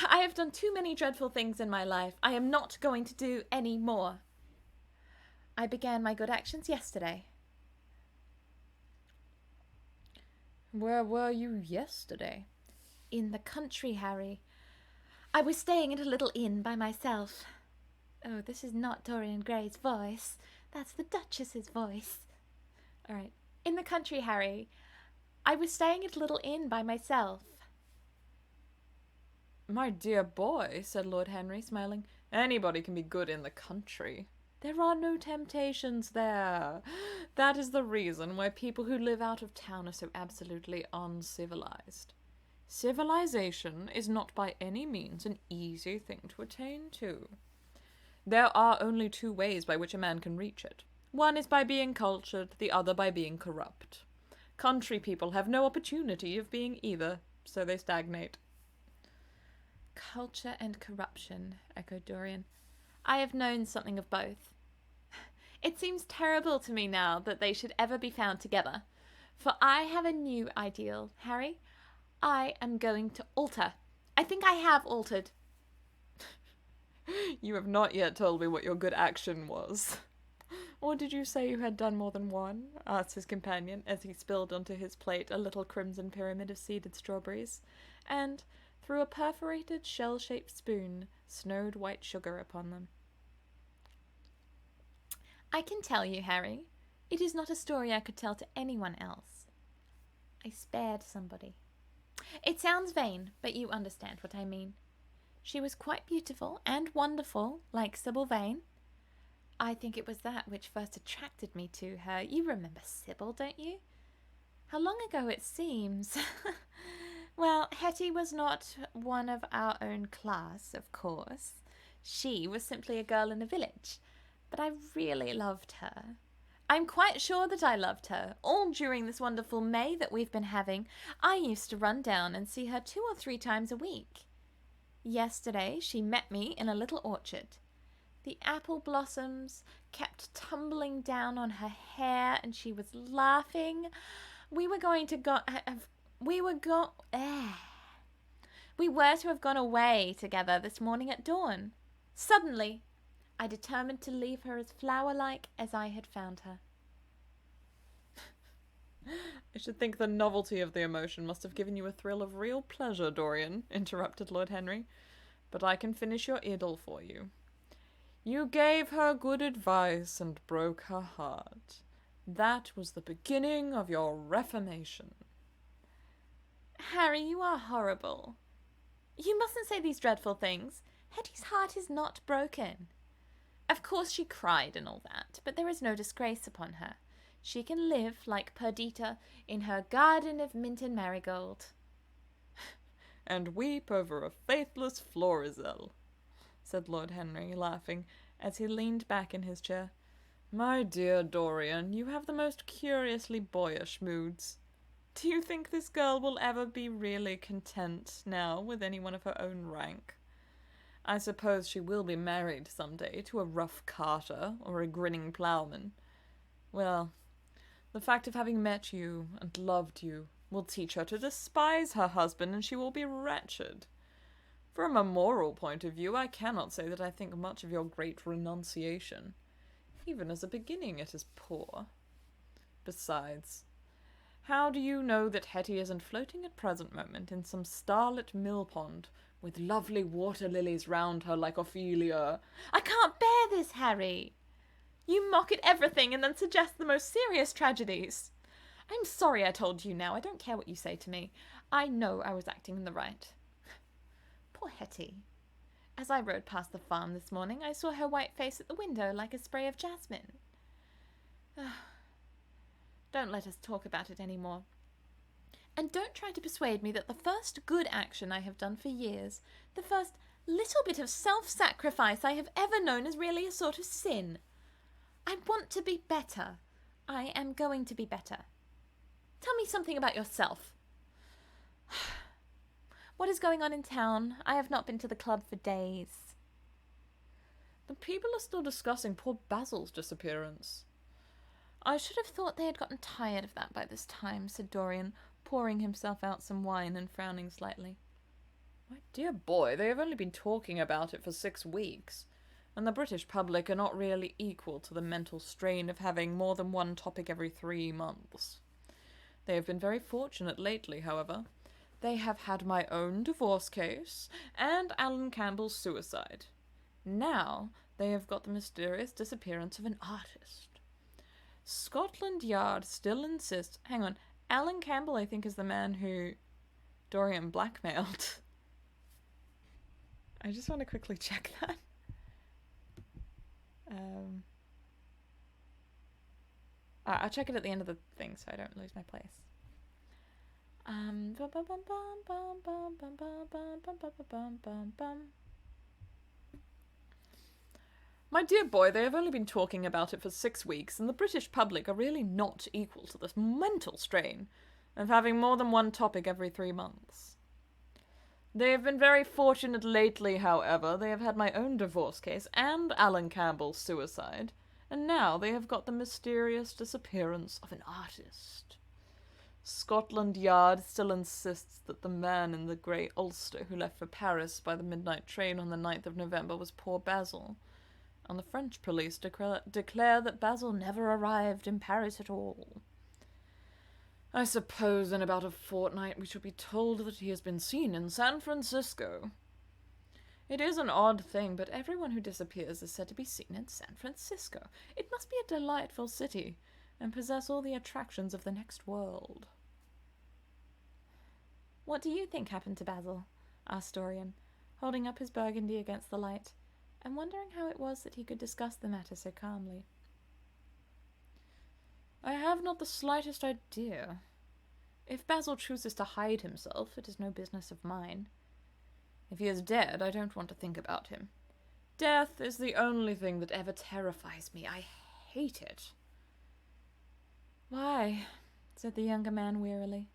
I have done too many dreadful things in my life. I am not going to do any more. I began my good actions yesterday. Where were you yesterday? In the country, Harry. I was staying at a little inn by myself. Oh, this is not Dorian Gray's voice. That's the Duchess's voice. All right. In the country, Harry. I was staying at a little inn by myself. My dear boy, said Lord Henry, smiling, anybody can be good in the country. There are no temptations there. That is the reason why people who live out of town are so absolutely uncivilized. Civilization is not by any means an easy thing to attain to. There are only two ways by which a man can reach it. One is by being cultured, the other by being corrupt. Country people have no opportunity of being either, so they stagnate. Culture and corruption, echoed Dorian. I have known something of both. It seems terrible to me now that they should ever be found together, for I have a new ideal, Harry. I am going to alter. I think I have altered. You have not yet told me what your good action was. Or did you say you had done more than one? Asked his companion, as he spilled onto his plate a little crimson pyramid of seeded strawberries, and, through a perforated shell-shaped spoon, snowed white sugar upon them. I can tell you, Harry. It is not a story I could tell to anyone else. I spared somebody. It sounds vain, but you understand what I mean. She was quite beautiful and wonderful, like Sybil Vane. I think it was that which first attracted me to her. You remember Sybil, don't you? How long ago it seems. Well, Hetty was not one of our own class, of course. She was simply a girl in a village. But I really loved her. I'm quite sure that I loved her. All during this wonderful May that we've been having, I used to run down and see her 2 or 3 times a week. Yesterday she met me in a little orchard. The apple blossoms kept tumbling down on her hair and she was laughing. We were to have gone away together this morning at dawn. Suddenly, I determined to leave her as flower-like as I had found her. I should think the novelty of the emotion must have given you a thrill of real pleasure, Dorian, interrupted Lord Henry. But I can finish your idyll for you. You gave her good advice and broke her heart. That was the beginning of your reformation. Harry, you are horrible. You mustn't say these dreadful things. Hetty's heart is not broken. Of course she cried and all that, but there is no disgrace upon her. She can live, like Perdita, in her garden of mint and marigold. And weep over a faithless Florizel, said Lord Henry, laughing, as he leaned back in his chair. My dear Dorian, you have the most curiously boyish moods. Do you think this girl will ever be really content now with anyone of her own rank? I suppose she will be married some day to a rough carter or a grinning ploughman. Well, the fact of having met you and loved you will teach her to despise her husband, and she will be wretched. From a moral point of view, I cannot say that I think much of your great renunciation. Even as a beginning, it is poor. Besides, how do you know that Hetty isn't floating at present moment in some starlit mill pond, with lovely water lilies round her like Ophelia? I can't bear this, Harry. You mock at everything and then suggest the most serious tragedies. I'm sorry I told you now. I don't care what you say to me. I know I was acting in the right. Poor Hetty. As I rode past the farm this morning, I saw her white face at the window like a spray of jasmine. Don't let us talk about it any more. And don't try to persuade me that the first good action I have done for years, the first little bit of self-sacrifice I have ever known, is really a sort of sin. I want to be better. I am going to be better. Tell me something about yourself. What is going on in town? I have not been to the club for days. The people are still discussing poor Basil's disappearance. I should have thought they had gotten tired of that by this time, said Dorian, pouring himself out some wine and frowning slightly. My dear boy, they have only been talking about it for 6 weeks, and the British public are not really equal to the mental strain of having more than one topic every 3 months. They have been very fortunate lately, however. They have had my own divorce case and Alan Campbell's suicide. Now they have got the mysterious disappearance of an artist. Scotland Yard still insists... Hang on, Alan Campbell, I think, is the man who Dorian blackmailed. I just want to quickly check that. I'll check it at the end of the thing so I don't lose my place. My dear boy, they have only been talking about it for 6 weeks, and the British public are really not equal to this mental strain of having more than one topic every 3 months. They have been very fortunate lately, however. They have had my own divorce case and Alan Campbell's suicide, and now they have got the mysterious disappearance of an artist. Scotland Yard still insists that the man in the grey ulster who left for Paris by the midnight train on the 9th of November was poor Basil, and the French police declare that Basil never arrived in Paris at all. I suppose in about a fortnight we shall be told that he has been seen in San Francisco. It is an odd thing, but everyone who disappears is said to be seen in San Francisco. It must be a delightful city, and possess all the attractions of the next world. What do you think happened to Basil? Asked Dorian, holding up his burgundy against the light, and wondering how it was that he could discuss the matter so calmly. I have not the slightest idea. If Basil chooses to hide himself, it is no business of mine. If he is dead, I don't want to think about him. Death is the only thing that ever terrifies me. I hate it. Why? Said the younger man wearily.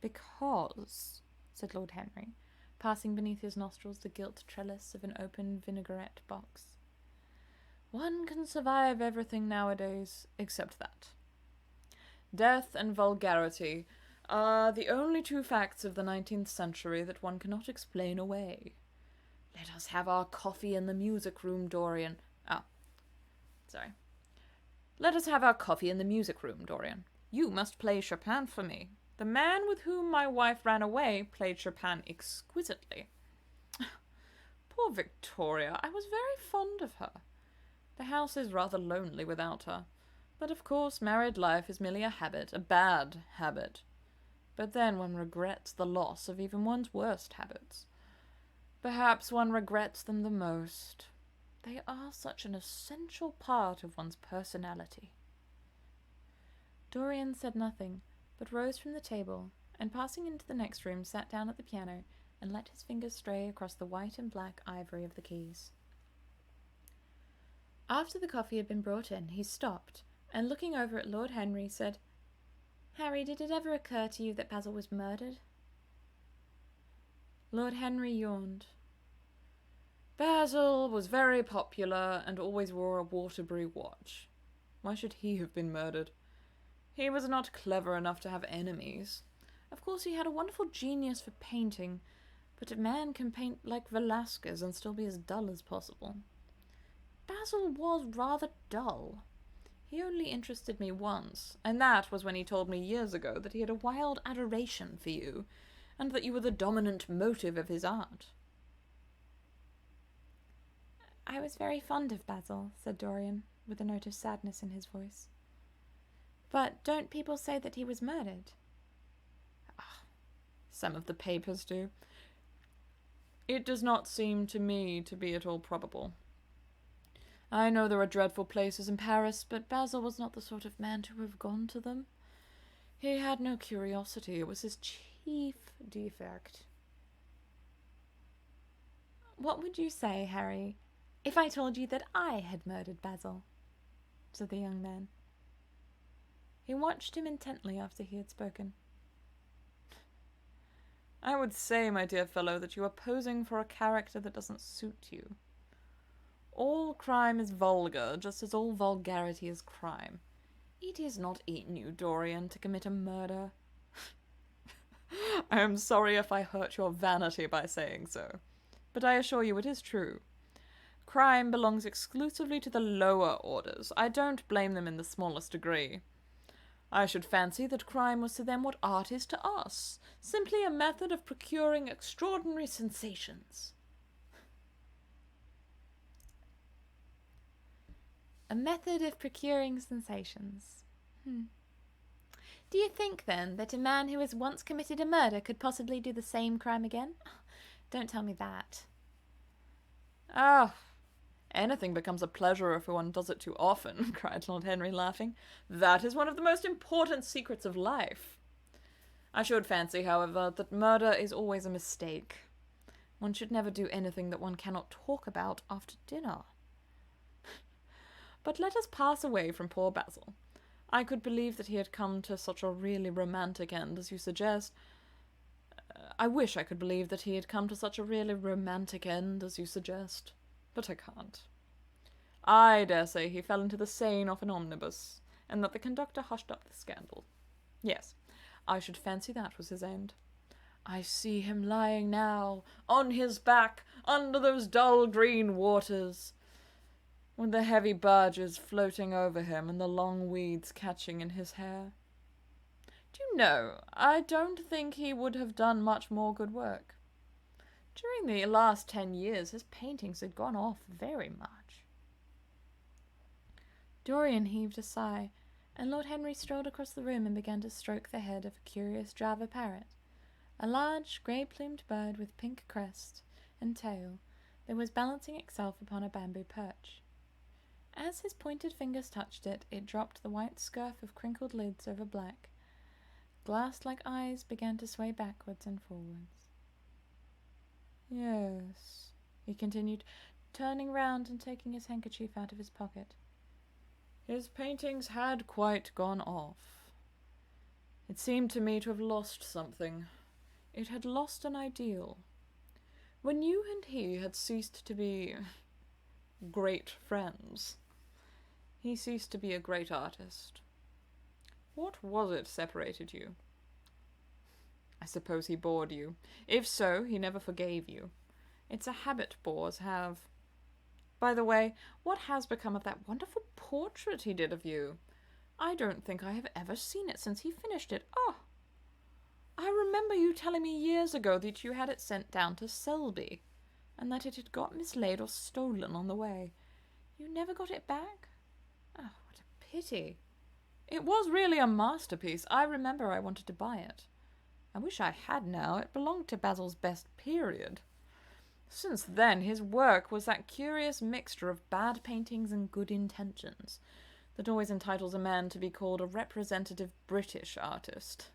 Because, said Lord Henry, passing beneath his nostrils the gilt trellis of an open vinaigrette box. One can survive everything nowadays except that. Death and vulgarity are the only two facts of the 19th century that one cannot explain away. Let us have our coffee in the music room, Dorian. Let us have our coffee in the music room, Dorian. You must play Chopin for me. The man with whom my wife ran away played Chopin exquisitely. Poor Victoria, I was very fond of her. The house is rather lonely without her. But of course married life is merely a habit, a bad habit. But then one regrets the loss of even one's worst habits. Perhaps one regrets them the most. They are such an essential part of one's personality. Dorian said nothing, but rose from the table, and passing into the next room sat down at the piano and let his fingers stray across the white and black ivory of the keys. After the coffee had been brought in, he stopped, and looking over at Lord Henry, said, Harry, did it ever occur to you that Basil was murdered? Lord Henry yawned. Basil was very popular and always wore a Waterbury watch. Why should he have been murdered? He was not clever enough to have enemies. Of course he had a wonderful genius for painting, But a man can paint like Velasquez and still be as dull as possible. Basil was rather dull. He only interested me once, and that was when he told me years ago that he had a wild adoration for you, and that you were the dominant motive of his art. I was very fond of Basil, said Dorian, with a note of sadness in his voice. But don't people say that he was murdered? Some of the papers do. It does not seem to me to be at all probable. I know there are dreadful places in Paris, but Basil was not the sort of man to have gone to them. He had no curiosity. It was his chief defect. What would you say, Harry, if I told you that I had murdered Basil? Said the young man. He watched him intently after he had spoken. I would say, my dear fellow, that you are posing for a character that doesn't suit you. All crime is vulgar, just as all vulgarity is crime. It is not in you, Dorian, to commit a murder. I am sorry if I hurt your vanity by saying so, but I assure you it is true. Crime belongs exclusively to the lower orders. I don't blame them in the smallest degree. I should fancy that crime was to them what art is to us, simply a method of procuring extraordinary sensations. A method of procuring sensations. Do you think, then, that a man who has once committed a murder could possibly do the same crime again? Don't tell me that. Anything becomes a pleasure if one does it too often, cried Lord Henry, laughing. That is one of the most important secrets of life. I should fancy, however, that murder is always a mistake. One should never do anything that one cannot talk about after dinner. But let us pass away from poor Basil. I could believe that he had come to such a really romantic end as you suggest. I wish I could believe that he had come to such a really romantic end as you suggest, but I can't. I dare say he fell into the Seine off an omnibus, and that the conductor hushed up the scandal. Yes, I should fancy that was his end. I see him lying now, on his back, under those dull green waters, with the heavy barges floating over him and the long weeds catching in his hair. Do you know, I don't think he would have done much more good work. During the last 10 years, his paintings had gone off very much. Dorian heaved a sigh, and Lord Henry strolled across the room and began to stroke the head of a curious Java parrot, a large, grey-plumed bird with pink crest and tail that was balancing itself upon a bamboo perch. As his pointed fingers touched it, it dropped the white scurf of crinkled lids over black. Glass-like eyes began to sway backwards and forwards. Yes, he continued, turning round and taking his handkerchief out of his pocket. His paintings had quite gone off. It seemed to me to have lost something. It had lost an ideal. When you and he had ceased to be great friends, he ceased to be a great artist. What was it separated you? I suppose he bored you. If so, he never forgave you. It's a habit bores have. By the way, what has become of that wonderful portrait he did of you? I don't think I have ever seen it since he finished it. I remember you telling me years ago that you had it sent down to Selby, and that it had got mislaid or stolen on the way. You never got it back? Oh, what a pity. It was really a masterpiece. I remember I wanted to buy it. I wish I had now. It belonged to Basil's best period. Since then, his work was that curious mixture of bad paintings and good intentions that always entitles a man to be called a representative British artist.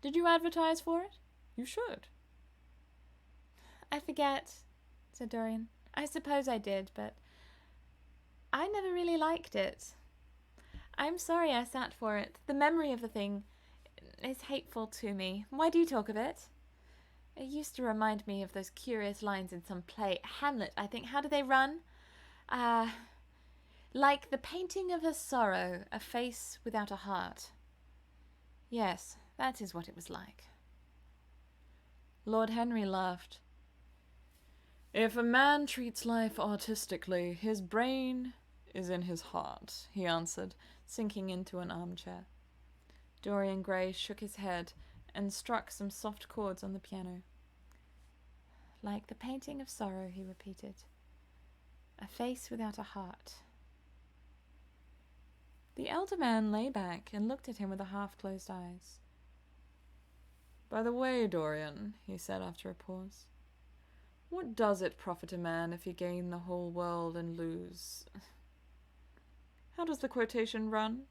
Did you advertise for it? You should. I forget, said Dorian. I suppose I did, but I never really liked it. I'm sorry I sat for it. The memory of the thing is hateful to me. Why do you talk of it? It used to remind me of those curious lines in some play. Hamlet, I think. How do they run? Like the painting of a sorrow, a face without a heart. Yes, That is what it was like. Lord Henry laughed. If a man treats life artistically, his brain is in his heart, he answered, sinking into an armchair. Dorian Gray shook his head and struck some soft chords on the piano. Like the painting of sorrow, he repeated. A face without a heart. The elder man lay back and looked at him with half-closed eyes. By the way, Dorian, he said after a pause, what does it profit a man if he gain the whole world and lose? How does the quotation run?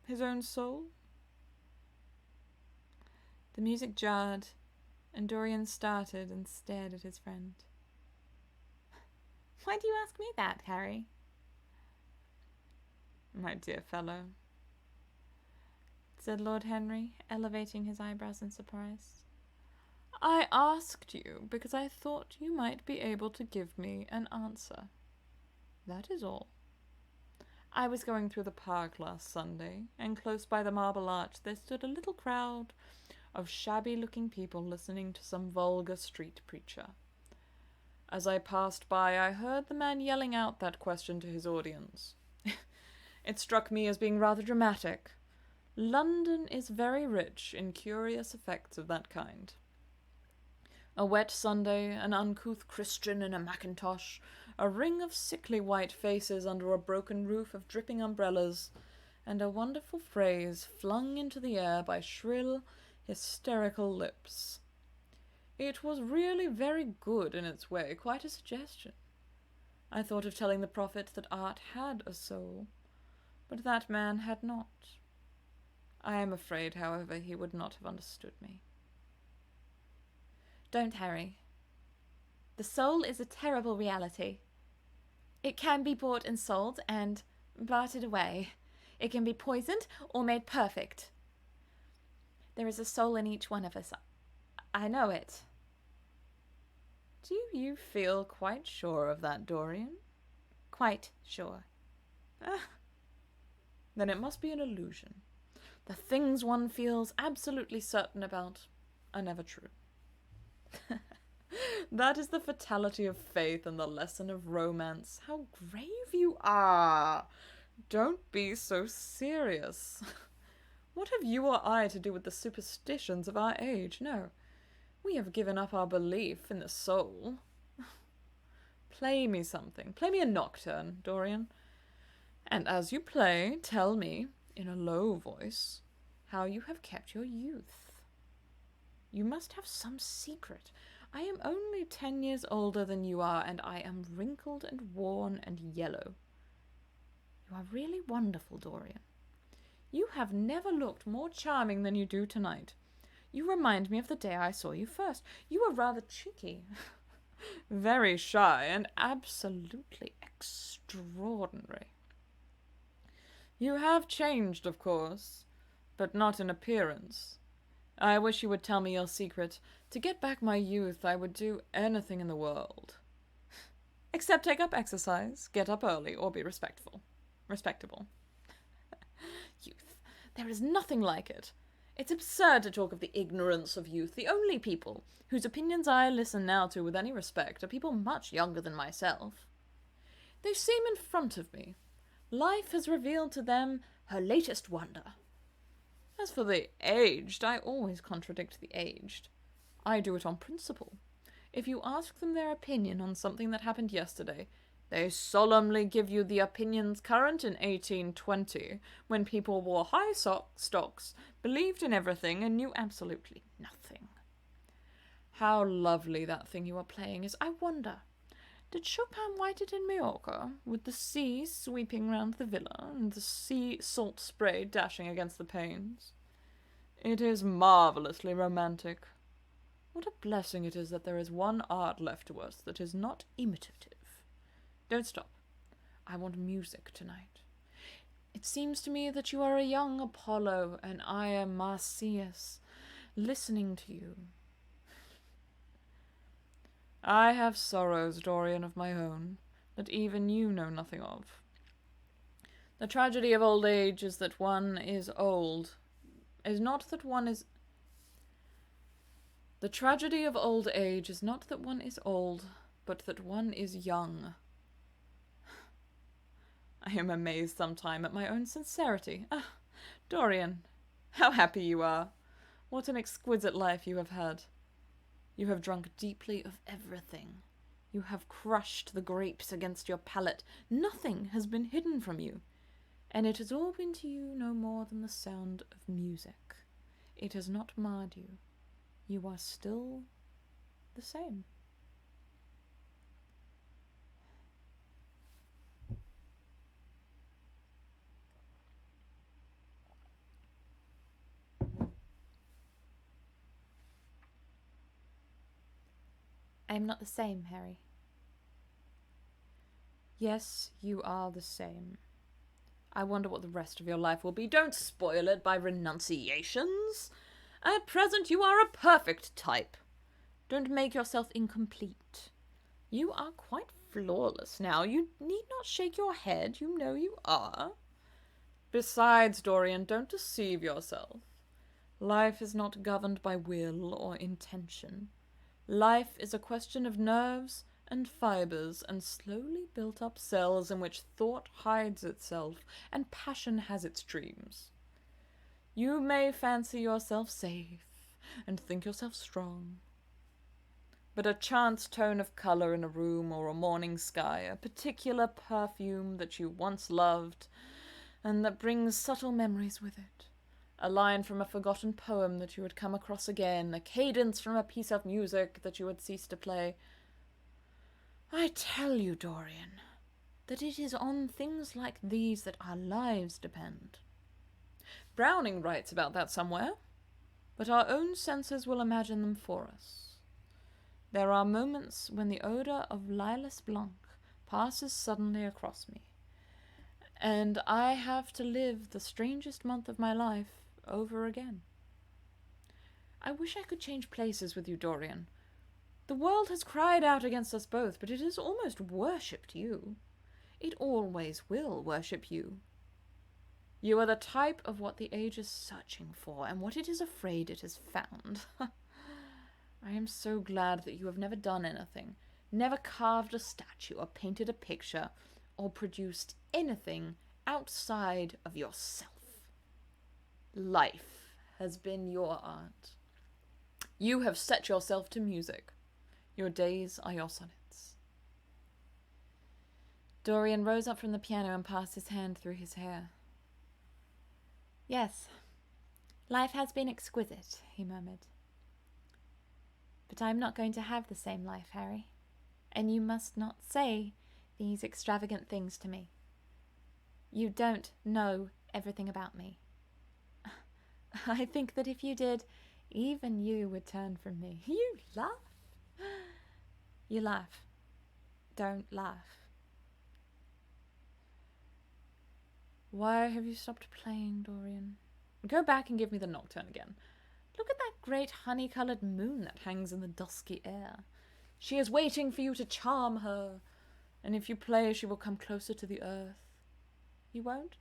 His own soul? The music jarred, and Dorian started and stared at his friend. Why do you ask me that, Harry? My dear fellow, said Lord Henry, elevating his eyebrows in surprise. I asked you because I thought you might be able to give me an answer. That is all. I was going through the park last Sunday, and close by the Marble Arch there stood a little crowd of shabby-looking people listening to some vulgar street preacher. As I passed by, I heard the man yelling out that question to his audience. It struck me as being rather dramatic. London is very rich in curious effects of that kind. A wet Sunday, an uncouth Christian in a mackintosh, a ring of sickly white faces under a broken roof of dripping umbrellas, and a wonderful phrase flung into the air by shrill, hysterical lips. It was really very good in its way, quite a suggestion. I thought of telling the prophet that art had a soul, but that man had not. I am afraid, however, he would not have understood me. Don't, Harry. The soul is a terrible reality. It can be bought and sold and bartered away. It can be poisoned or made perfect. There is a soul in each one of us. I know it. Do you feel quite sure of that, Dorian? Quite sure. Then it must be an illusion. The things one feels absolutely certain about are never true. That is the fatality of faith and the lesson of romance. How grave you are! Don't be so serious. What have you or I to do with the superstitions of our age? No, we have given up our belief in the soul. Play me something. Play me a nocturne, Dorian. And as you play, tell me, in a low voice, how you have kept your youth. You must have some secret. I am only 10 years older than you are, and I am wrinkled and worn and yellow. You are really wonderful, Dorian. You have never looked more charming than you do tonight. You remind me of the day I saw you first. You were rather cheeky, very shy, and absolutely extraordinary. You have changed, of course, but not in appearance. I wish you would tell me your secret. To get back my youth, I would do anything in the world. Except take up exercise, get up early, or be respectable. Youth. There is nothing like it. It's absurd to talk of the ignorance of youth. The only people whose opinions I listen now to with any respect are people much younger than myself. They seem in front of me. Life has revealed to them her latest wonder. As for the aged, I always contradict the aged. I do it on principle. If you ask them their opinion on something that happened yesterday, they solemnly give you the opinions current in 1820, when people wore high stocks, believed in everything, and knew absolutely nothing. How lovely that thing you are playing is. I wonder, did Chopin write it in Majorca, with the sea sweeping round the villa, and the sea salt spray dashing against the panes? It is marvellously romantic. What a blessing it is that there is one art left to us that is not imitative. Don't stop. I want music tonight. It seems to me that you are a young Apollo, and I am Marsyas, listening to you. I have sorrows, Dorian, of my own, that even you know nothing of. The tragedy of old age is that one is old, is not that one is... The tragedy of old age is not that one is old, but that one is young. I am amazed sometime at my own sincerity. Ah, Dorian, how happy you are. What an exquisite life you have had. You have drunk deeply of everything. You have crushed the grapes against your palate. Nothing has been hidden from you. And it has all been to you no more than the sound of music. It has not marred you. You are still the same. I am not the same, Harry. Yes, you are the same. I wonder what the rest of your life will be. Don't spoil it by renunciations. At present you are a perfect type. Don't make yourself incomplete. You are quite flawless now. You need not shake your head. You know you are. Besides, Dorian, don't deceive yourself. Life is not governed by will or intention. Life is a question of nerves and fibers and slowly built up cells in which thought hides itself and passion has its dreams. You may fancy yourself safe and think yourself strong, but a chance tone of color in a room or a morning sky, a particular perfume that you once loved and that brings subtle memories with it, a line from a forgotten poem that you had come across again, a cadence from a piece of music that you had ceased to play. I tell you, Dorian, that it is on things like these that our lives depend. Browning writes about that somewhere, but our own senses will imagine them for us. There are moments when the odor of Lilas Blanc passes suddenly across me, and I have to live the strangest month of my life over again. I wish I could change places with you, Dorian. The world has cried out against us both, but it has almost worshipped you. It always will worship you. You are the type of what the age is searching for, and what it is afraid it has found. I am so glad that you have never done anything, never carved a statue or painted a picture, or produced anything outside of yourself. Life has been your art. You have set yourself to music. Your days are your sonnets. Dorian rose up from the piano and passed his hand through his hair. Yes, life has been exquisite, he murmured. But I am not going to have the same life, Harry, and you must not say these extravagant things to me. You don't know everything about me. I think that if you did, even you would turn from me. You laugh. You laugh. Don't laugh. Why have you stopped playing, Dorian? Go back and give me the nocturne again. Look at that great honey-coloured moon that hangs in the dusky air. She is waiting for you to charm her, and if you play, she will come closer to the earth. You won't?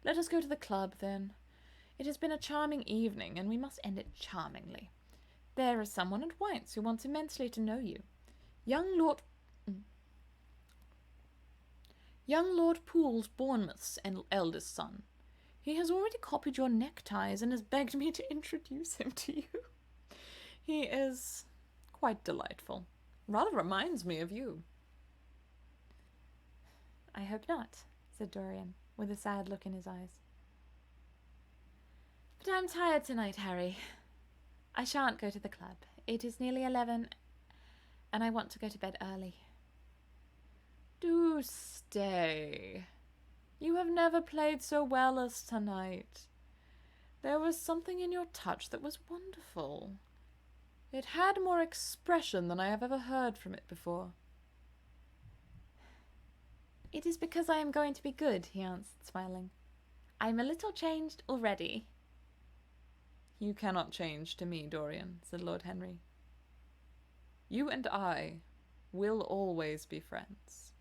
Let us go to the club, then. It has been a charming evening, and we must end it charmingly. There is someone at White's who wants immensely to know you. Young Lord Poole's Bournemouth's eldest son. He has already copied your neckties and has begged me to introduce him to you. He is quite delightful. Rather reminds me of you. I hope not, said Dorian, with a sad look in his eyes. But I'm tired tonight, Harry. I shan't go to the club. It is nearly 11, and I want to go to bed early. Do stay. You have never played so well as tonight. There was something in your touch that was wonderful. It had more expression than I have ever heard from it before. It is because I am going to be good, he answered, smiling. I am a little changed already. You cannot change to me, Dorian, said Lord Henry. You and I will always be friends.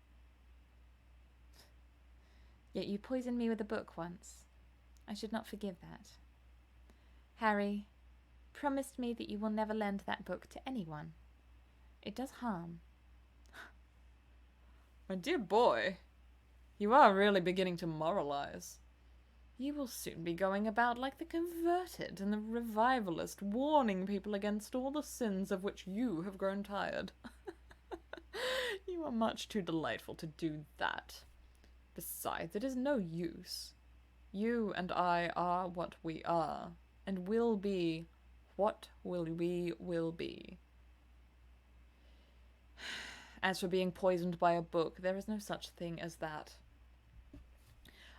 Yet you poisoned me with a book once. I should not forgive that. Harry, promise me that you will never lend that book to anyone. It does harm. My dear boy, you are really beginning to moralize. You will soon be going about like the converted and the revivalist, warning people against all the sins of which you have grown tired. You are much too delightful to do that. Besides, it is no use. You and I are what we are, and will be what we will be. As for being poisoned by a book, there is no such thing as that.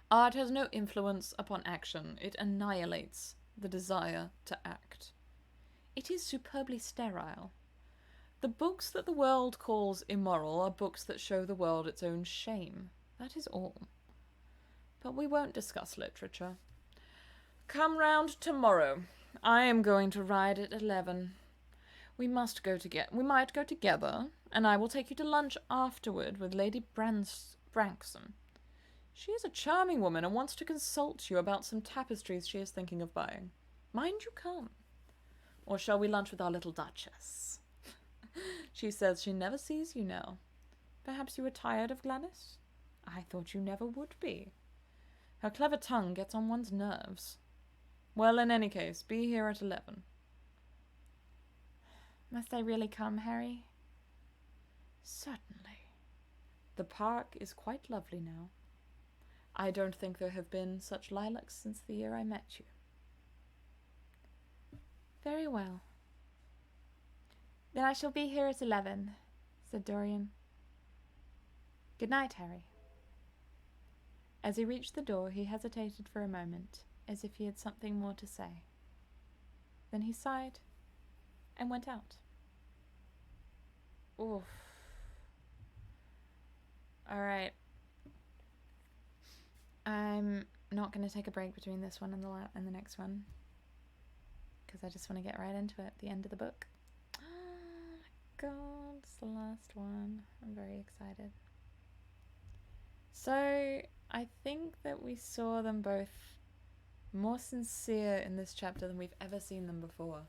Art has no influence upon action. It annihilates the desire to act. It is superbly sterile. The books that the world calls immoral are books that show the world its own shame. That is all. But we won't discuss literature. Come round tomorrow. I am going to ride at 11. We might go together, and I will take you to lunch afterward with Lady Branksome. She is a charming woman and wants to consult you about some tapestries she is thinking of buying. Mind you come. Or shall we lunch with our little Duchess? She says she never sees you now. Perhaps you are tired of Gladys? I thought you never would be. Her clever tongue gets on one's nerves. Well, in any case, be here at 11. Must I really come, Harry? Certainly. The park is quite lovely now. I don't think there have been such lilacs since the year I met you. Very well. Then I shall be here at 11, said Dorian. Good night, Harry. As he reached the door, he hesitated for a moment, as if he had something more to say. Then he sighed and went out. Oof. All right. I'm not going to take a break between this one and the next one, because I just want to get right into it, the end of the book. Oh my god, it's the last one. I'm very excited. So, I think that we saw them both more sincere in this chapter than we've ever seen them before.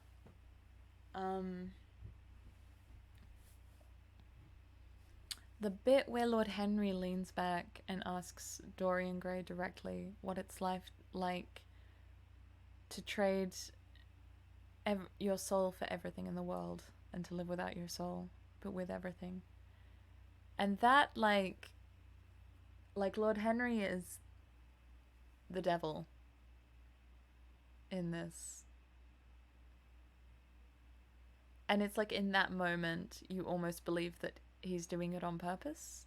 The bit where Lord Henry leans back and asks Dorian Gray directly what it's like to trade your soul for everything in the world, and to live without your soul, but with everything. And that, like Lord Henry is the devil in this. And it's like in that moment, you almost believe that he's doing it on purpose.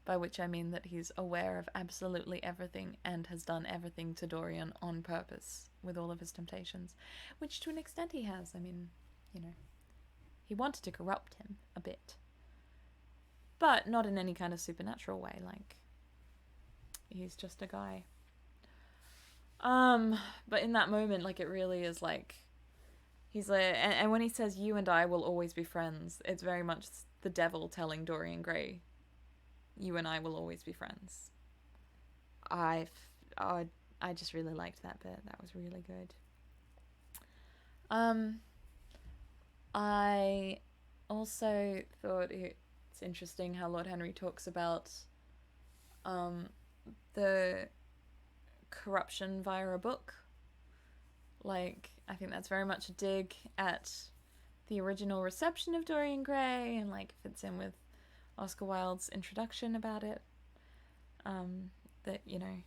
By which I mean that he's aware of absolutely everything and has done everything to Dorian on purpose with all of his temptations. Which to an extent he has. I mean, you know, he wanted to corrupt him a bit. But not in any kind of supernatural way, like, he's just a guy. But in that moment, like, it really is like, he's like, and when he says, you and I will always be friends, it's very much the devil telling Dorian Gray, you and I will always be friends. I just really liked that bit. That was really good. I also thought it's interesting how Lord Henry talks about the corruption via a book. Like, I think that's very much a dig at the original reception of Dorian Gray, and like fits in with Oscar Wilde's introduction about it. That, you know,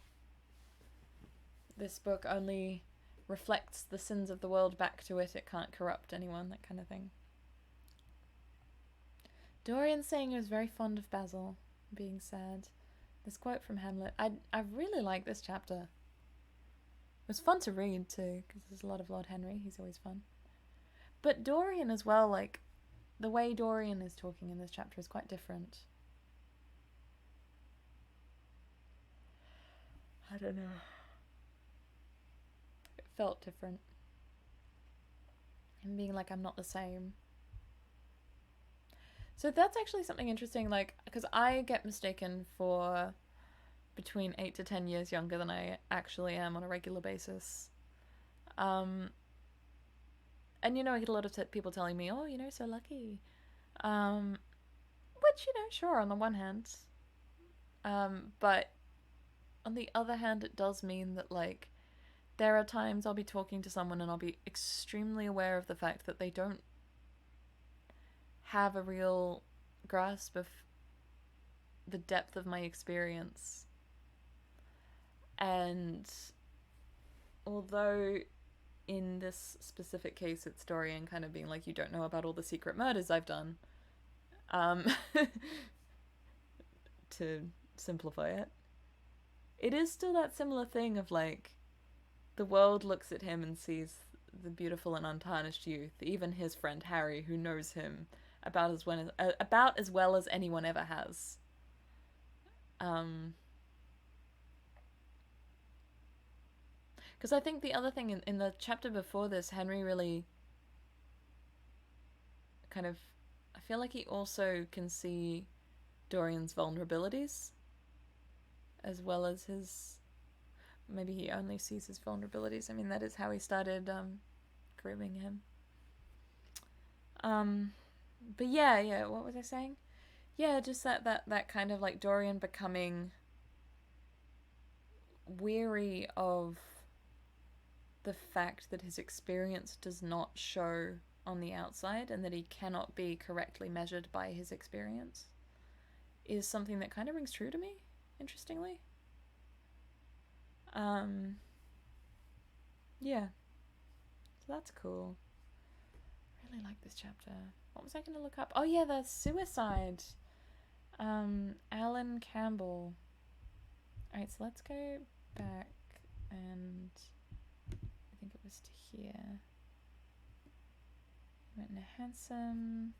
this book only reflects the sins of the world back to it. It can't corrupt anyone, that kind of thing. Dorian saying he was very fond of Basil, being sad. This quote from Hamlet. I really like this chapter. It was fun to read too, because there's a lot of Lord Henry. He's always fun. But Dorian as well, like, the way Dorian is talking in this chapter is quite different. I don't know. It felt different. Him being like, I'm not the same. So that's actually something interesting, like, because I get mistaken for between 8 to 10 years younger than I actually am on a regular basis. And I get a lot of people telling me, oh, so lucky. Which, sure, on the one hand. But on the other hand, it does mean that, like, there are times I'll be talking to someone and I'll be extremely aware of the fact that they don't have a real grasp of the depth of my experience. And although in this specific case it's Dorian kind of being like, you don't know about all the secret murders I've done, to simplify it, it is still that similar thing of, like, the world looks at him and sees the beautiful and untarnished youth, even his friend Harry, who knows him about as well as anyone ever has. Because I think the other thing in the chapter before this, Henry really kind of, I feel like he also can see Dorian's vulnerabilities as well as his, maybe he only sees his vulnerabilities. I mean, that is how he started grooming him. But yeah, what was I saying? Yeah, just that kind of, like, Dorian becoming weary of the fact that his experience does not show on the outside and that he cannot be correctly measured by his experience is something that kind of rings true to me, interestingly. Yeah. So that's cool. I really like this chapter. What was I going to look up? Oh yeah, the suicide. Alan Campbell. Alright, so let's go back and I think it was to here. Went in a handsome.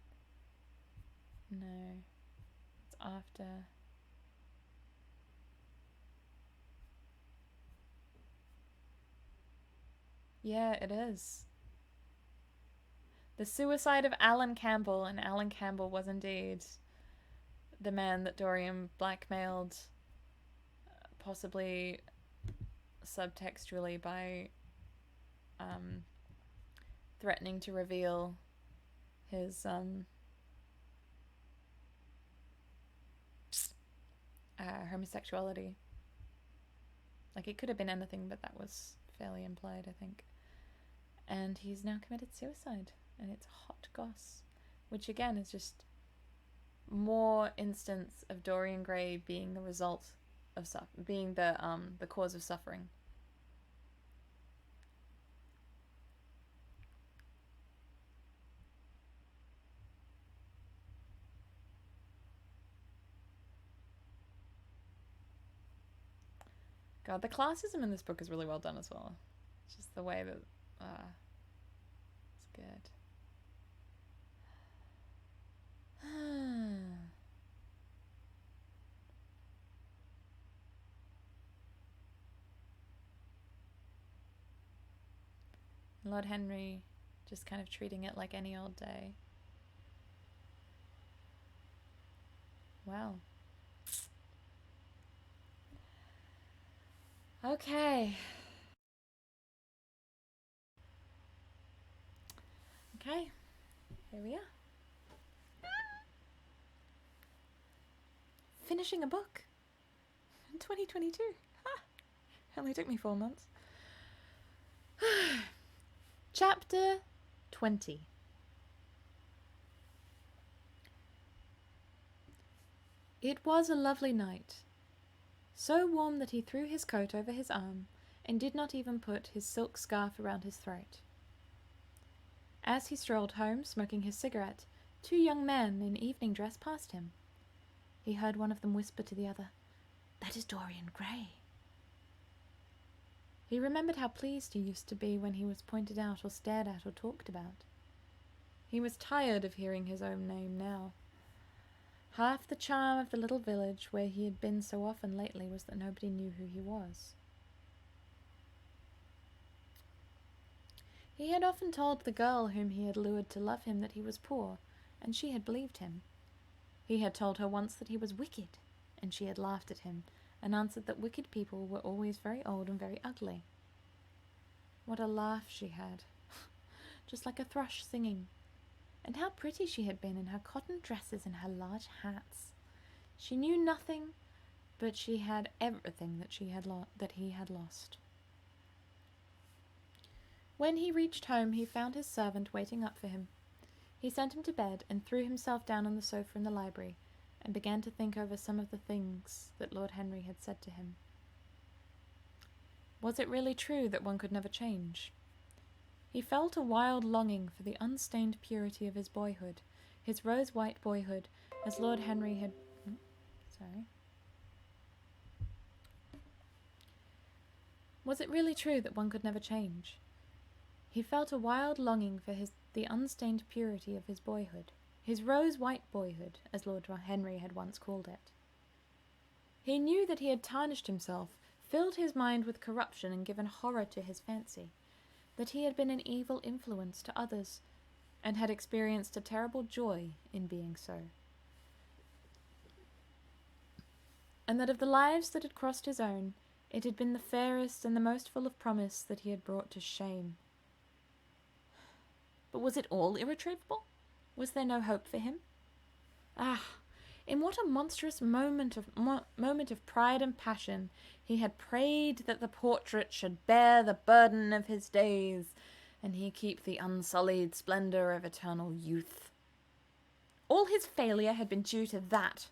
No. It's after. Yeah, it is. The suicide of Alan Campbell, and Alan Campbell was indeed the man that Dorian blackmailed, possibly subtextually by threatening to reveal his homosexuality. Like, it could have been anything, but that was fairly implied, I think. And he's now committed suicide, and it's hot goss, which again is just more instance of Dorian Gray being the result of being the cause of suffering. God, the classism in this book is really well done as well. It's just the way that it's good. Lord Henry just kind of treating it like any old day. Wow. Okay. Okay. Here we are. Finishing a book in 2022. Only took me 4 months. Chapter 20. It was a lovely night, so warm that he threw his coat over his arm and did not even put his silk scarf around his throat. As he strolled home, smoking his cigarette, 2 young men in evening dress passed him. He heard one of them whisper to the other, "That is Dorian Gray." He remembered how pleased he used to be when he was pointed out or stared at or talked about. He was tired of hearing his own name now. Half the charm of the little village where he had been so often lately was that nobody knew who he was. He had often told the girl whom he had lured to love him that he was poor, and she had believed him. He had told her once that he was wicked, and she had laughed at him, and answered that wicked people were always very old and very ugly. What a laugh she had, just like a thrush singing. And how pretty she had been in her cotton dresses and her large hats. She knew nothing, but she had everything that he had lost. When he reached home, he found his servant waiting up for him. He sent him to bed and threw himself down on the sofa in the library and began to think over some of the things that Lord Henry had said to him. Was it really true that one could never change? He felt a wild longing for the unstained purity of his boyhood, his rose-white boyhood, as Lord Henry had... Was it really true that one could never change? He felt a wild longing for the unstained purity of his boyhood, his rose-white boyhood, as Lord Henry had once called it. He knew that he had tarnished himself, filled his mind with corruption and given horror to his fancy, that he had been an evil influence to others, and had experienced a terrible joy in being so. And that of the lives that had crossed his own, it had been the fairest and the most full of promise that he had brought to shame. But was it all irretrievable? Was there no hope for him? Ah, in what a monstrous moment of pride and passion he had prayed that the portrait should bear the burden of his days, and he keep the unsullied splendour of eternal youth. All his failure had been due to that.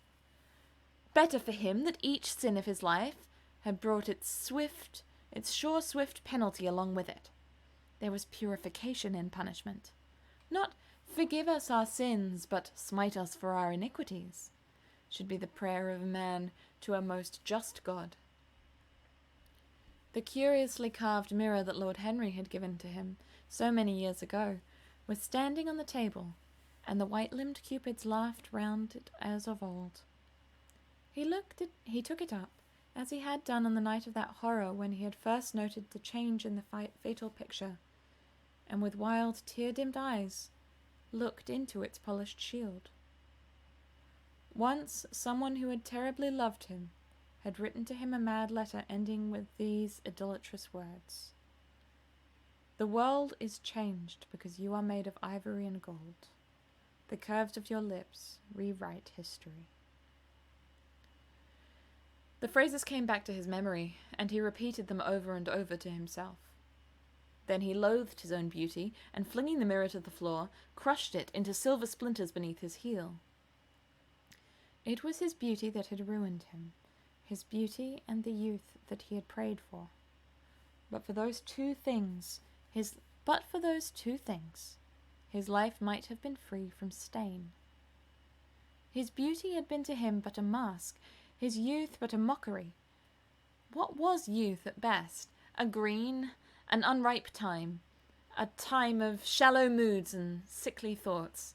Better for him that each sin of his life had brought its sure swift penalty along with it. There was purification in punishment. Not forgive us our sins, but smite us for our iniquities, should be the prayer of a man to a most just God. The curiously carved mirror that Lord Henry had given to him so many years ago was standing on the table, and the white-limbed cupids laughed round it as of old. He took it up, as he had done on the night of that horror when he had first noted the change in the fatal picture, and with wild, tear-dimmed eyes looked into its polished shield. Once someone who had terribly loved him had written to him a mad letter ending with these idolatrous words: "The world is changed because you are made of ivory and gold. The curves of your lips rewrite history." The phrases came back to his memory, and he repeated them over and over to himself. Then he loathed his own beauty, and flinging the mirror to the floor, crushed it into silver splinters beneath his heel. It was his beauty that had ruined him, his beauty and the youth that he had prayed for. But for those two things, his life might have been free from stain. His beauty had been to him but a mask, his youth but a mockery. What was youth at best? A green, an unripe time, a time of shallow moods and sickly thoughts.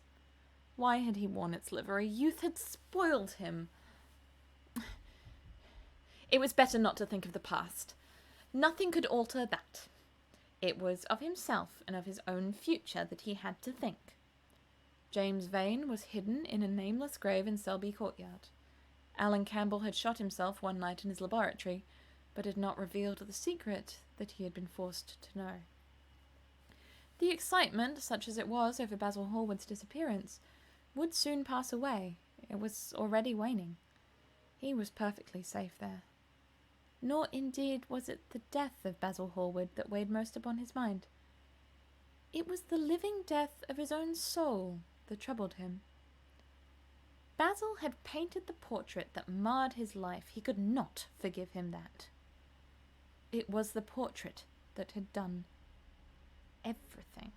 Why had he worn its livery? Youth had spoiled him. It was better not to think of the past. Nothing could alter that. It was of himself and of his own future that he had to think. James Vane was hidden in a nameless grave in Selby Courtyard. Alan Campbell had shot himself one night in his laboratory, but had not revealed the secret that he had been forced to know. The excitement, such as it was over Basil Hallward's disappearance, would soon pass away. It was already waning. He was perfectly safe there. Nor, indeed, was it the death of Basil Hallward that weighed most upon his mind. It was the living death of his own soul that troubled him. Basil had painted the portrait that marred his life. He could not forgive him that. It was the portrait that had done everything.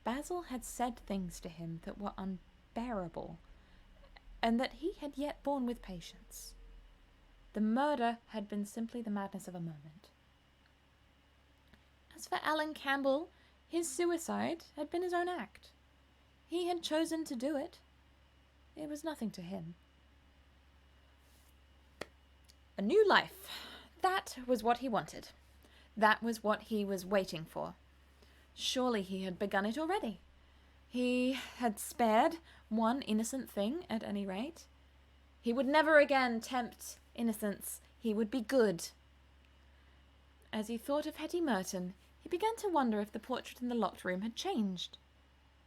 Basil had said things to him that were unbearable, and that he had yet borne with patience. The murder had been simply the madness of a moment. As for Alan Campbell, his suicide had been his own act. He had chosen to do it. It was nothing to him. A new life. That was what he wanted. That was what he was waiting for. Surely he had begun it already. He had spared one innocent thing, at any rate. He would never again tempt innocence. He would be good. As he thought of Hetty Merton, he began to wonder if the portrait in the locked room had changed.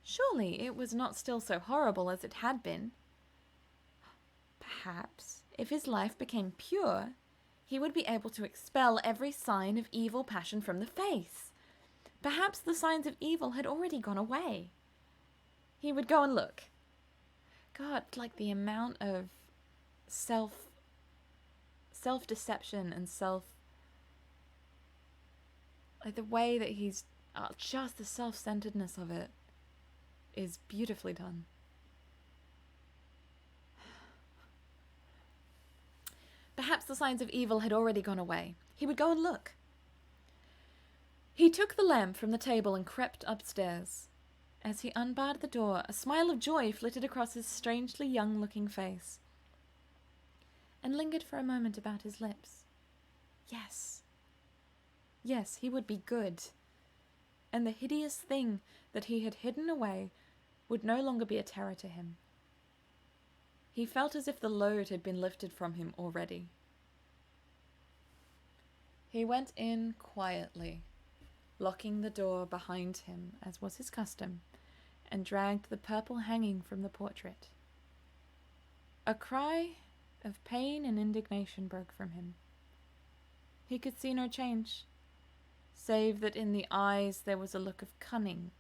Surely it was not still so horrible as it had been. Perhaps, if his life became pure, he would be able to expel every sign of evil passion from the face. Perhaps the signs of evil had already gone away. He would go and look. God, like the amount of self-deception and like the way that he's, just the self-centeredness of it is beautifully done. Perhaps the signs of evil had already gone away. He would go and look. He took the lamp from the table and crept upstairs. As he unbarred the door, a smile of joy flitted across his strangely young-looking face and lingered for a moment about his lips. Yes. Yes, he would be good. And the hideous thing that he had hidden away would no longer be a terror to him. He felt as if the load had been lifted from him already. He went in quietly, locking the door behind him, as was his custom, and dragged the purple hanging from the portrait. A cry of pain and indignation broke from him. He could see no change, save that in the eyes there was a look of cunning,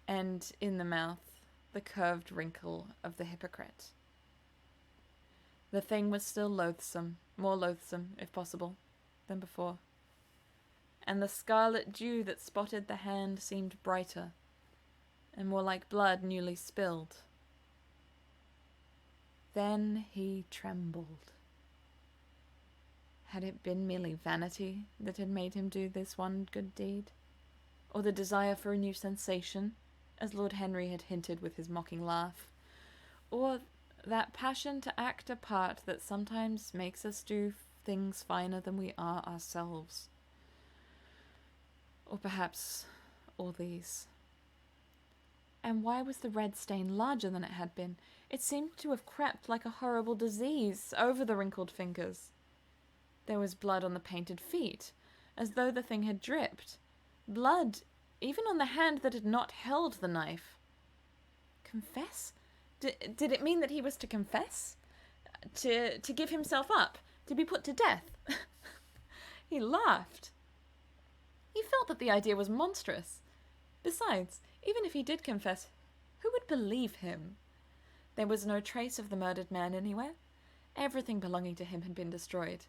and in the mouth the curved wrinkle of the hypocrite. The thing was still loathsome, more loathsome, if possible, than before, and the scarlet dew that spotted the hand seemed brighter, and more like blood newly spilled. Then he trembled. Had it been merely vanity that had made him do this one good deed? Or the desire for a new sensation, as Lord Henry had hinted with his mocking laugh? Or that passion to act a part that sometimes makes us do things finer than we are ourselves? Or perhaps all these. And why was the red stain larger than it had been? It seemed to have crept like a horrible disease over the wrinkled fingers. There was blood on the painted feet, as though the thing had dripped. Blood, even on the hand that had not held the knife. Confess? Did it mean that he was to confess? To give himself up? To be put to death? He laughed. He felt that the idea was monstrous. Besides, even if he did confess, who would believe him? There was no trace of the murdered man anywhere. Everything belonging to him had been destroyed.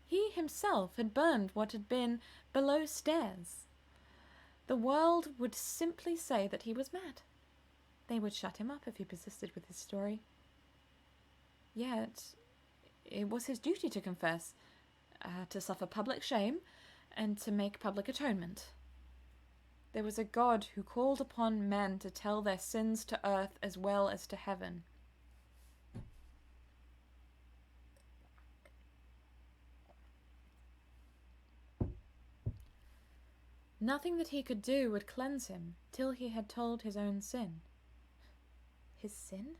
He himself had burned what had been below stairs. The world would simply say that he was mad. They would shut him up if he persisted with his story. Yet, it was his duty to confess, to suffer public shame, and to make public atonement. There was a God who called upon men to tell their sins to earth as well as to heaven. Nothing that he could do would cleanse him till he had told his own sin. His sin?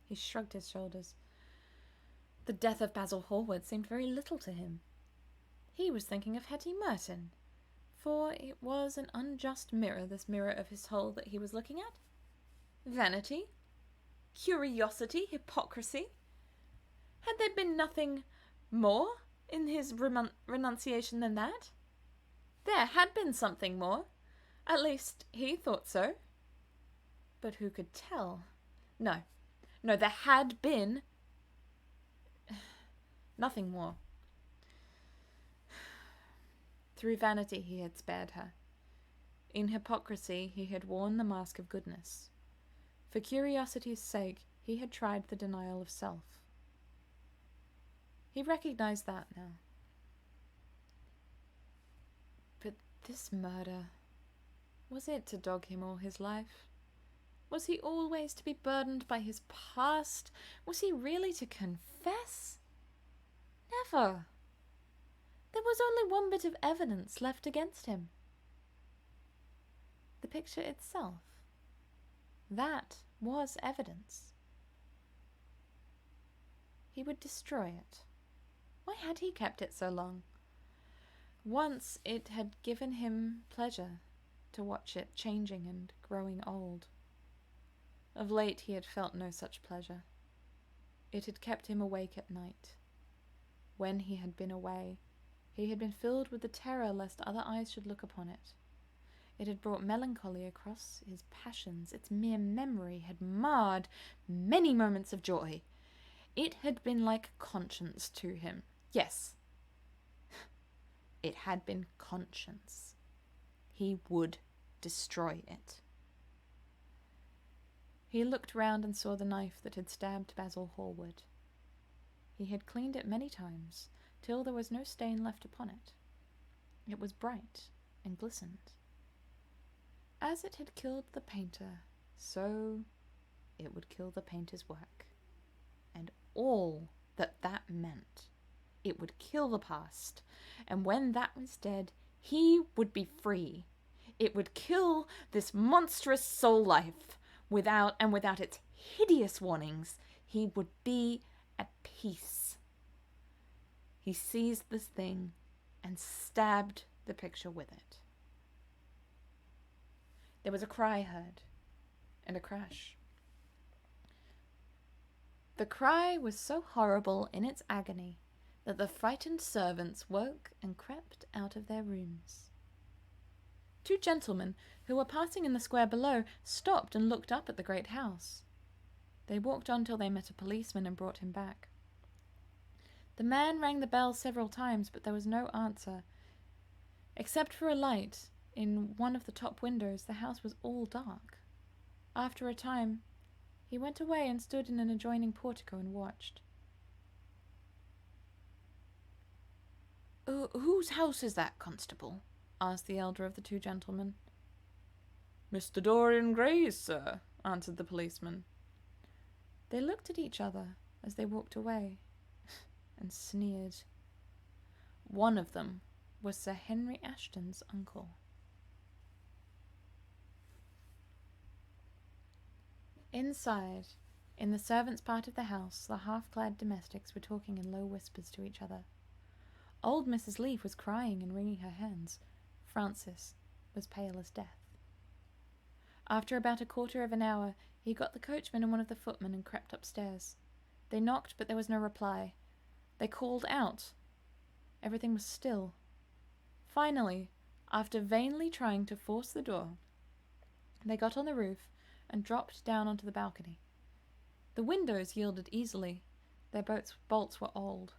He shrugged his shoulders. The death of Basil Hallward seemed very little to him. He was thinking of Hetty Merton, for it was an unjust mirror, this mirror of his soul that he was looking at. Vanity, curiosity, hypocrisy. Had there been nothing more in his renunciation than that? There had been something more. At least he thought so. But who could tell? No, there had been nothing more. Through vanity he had spared her. In hypocrisy he had worn the mask of goodness. For curiosity's sake he had tried the denial of self. He recognized that now. But this murder, was it to dog him all his life? Was he always to be burdened by his past? Was he really to confess? Never. There was only one bit of evidence left against him. The picture itself. That was evidence. He would destroy it. Why had he kept it so long? Once it had given him pleasure to watch it changing and growing old. Of late he had felt no such pleasure. It had kept him awake at night. When he had been away, he had been filled with the terror lest other eyes should look upon it. It had brought melancholy across his passions. Its mere memory had marred many moments of joy. It had been like conscience to him. Yes, it had been conscience. He would destroy it. He looked round and saw the knife that had stabbed Basil Hallward. He had cleaned it many times, till there was no stain left upon it. It was bright and glistened. As it had killed the painter, so it would kill the painter's work. And all that meant. It would kill the past, and when that was dead, he would be free. It would kill this monstrous soul life. Without its hideous warnings, he would be at peace. He seized this thing and stabbed the picture with it. There was a cry heard, and a crash. The cry was so horrible in its agony that the frightened servants woke and crept out of their rooms. 2 gentlemen who were passing in the square below stopped and looked up at the great house. They walked on till they met a policeman and brought him back. The man rang the bell several times, but there was no answer. Except for a light in one of the top windows, the house was all dark. After a time, he went away and stood in an adjoining portico and watched. Whose house is that, Constable?" asked the elder of the 2 gentlemen. "Mr. Dorian Gray's, sir," answered the policeman. They looked at each other as they walked away, and sneered. One of them was Sir Henry Ashton's uncle. Inside, in the servants' part of the house, the half-clad domestics were talking in low whispers to each other. Old Mrs. Leaf was crying and wringing her hands. Francis was pale as death. After about a quarter of an hour, he got the coachman and one of the footmen and crept upstairs. They knocked, but there was no reply. They called out. Everything was still. Finally, after vainly trying to force the door, they got on the roof and dropped down onto the balcony. The windows yielded easily. Their bolts were old.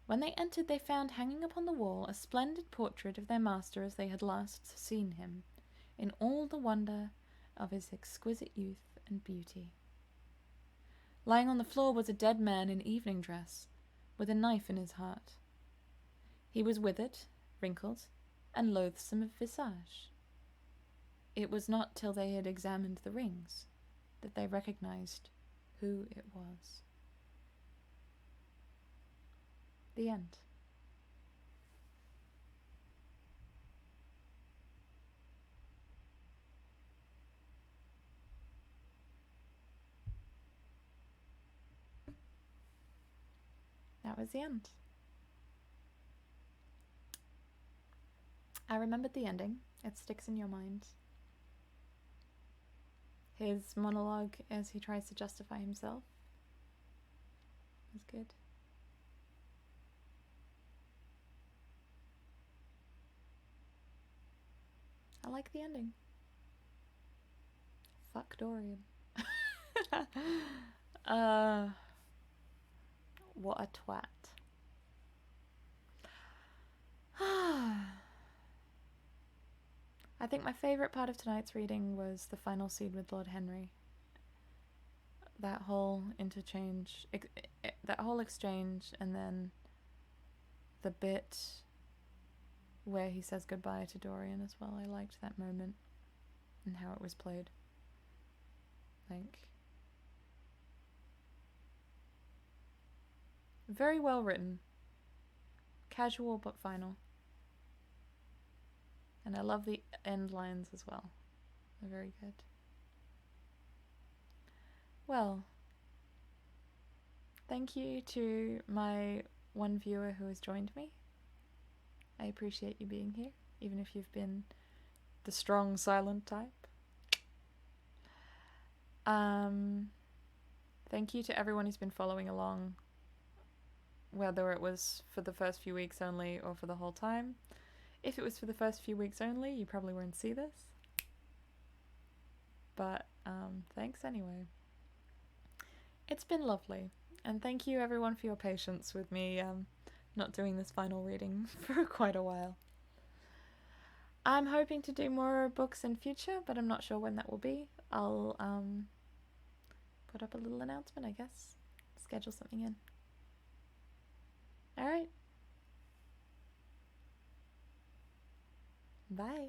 When they entered, they found hanging upon the wall a splendid portrait of their master as they had last seen him, in all the wonder of his exquisite youth and beauty. Lying on the floor was a dead man in evening dress, with a knife in his heart. He was withered, wrinkled, and loathsome of visage. It was not till they had examined the rings that they recognized who it was. The end. That was the end. I remembered the ending. It sticks in your mind. His monologue as he tries to justify himself is good. I like the ending. Fuck Dorian. What a twat. I think my favourite part of tonight's reading was the final scene with Lord Henry. That whole interchange, that whole exchange, and then the bit where he says goodbye to Dorian as well. I liked that moment and how it was played. Like, very well written. Casual but final. And I love the end lines as well. They're very good. Well, thank you to my one viewer who has joined me. I appreciate you being here, even if you've been the strong, silent type. Thank you to everyone who's been following along, whether it was for the first few weeks only or for the whole time. If it was for the first few weeks only, you probably won't see this. But thanks anyway. It's been lovely. And thank you everyone for your patience with me not doing this final reading for quite a while. I'm hoping to do more books in future, but I'm not sure when that will be. I'll put up a little announcement, I guess. Schedule something in. Alright. Bye.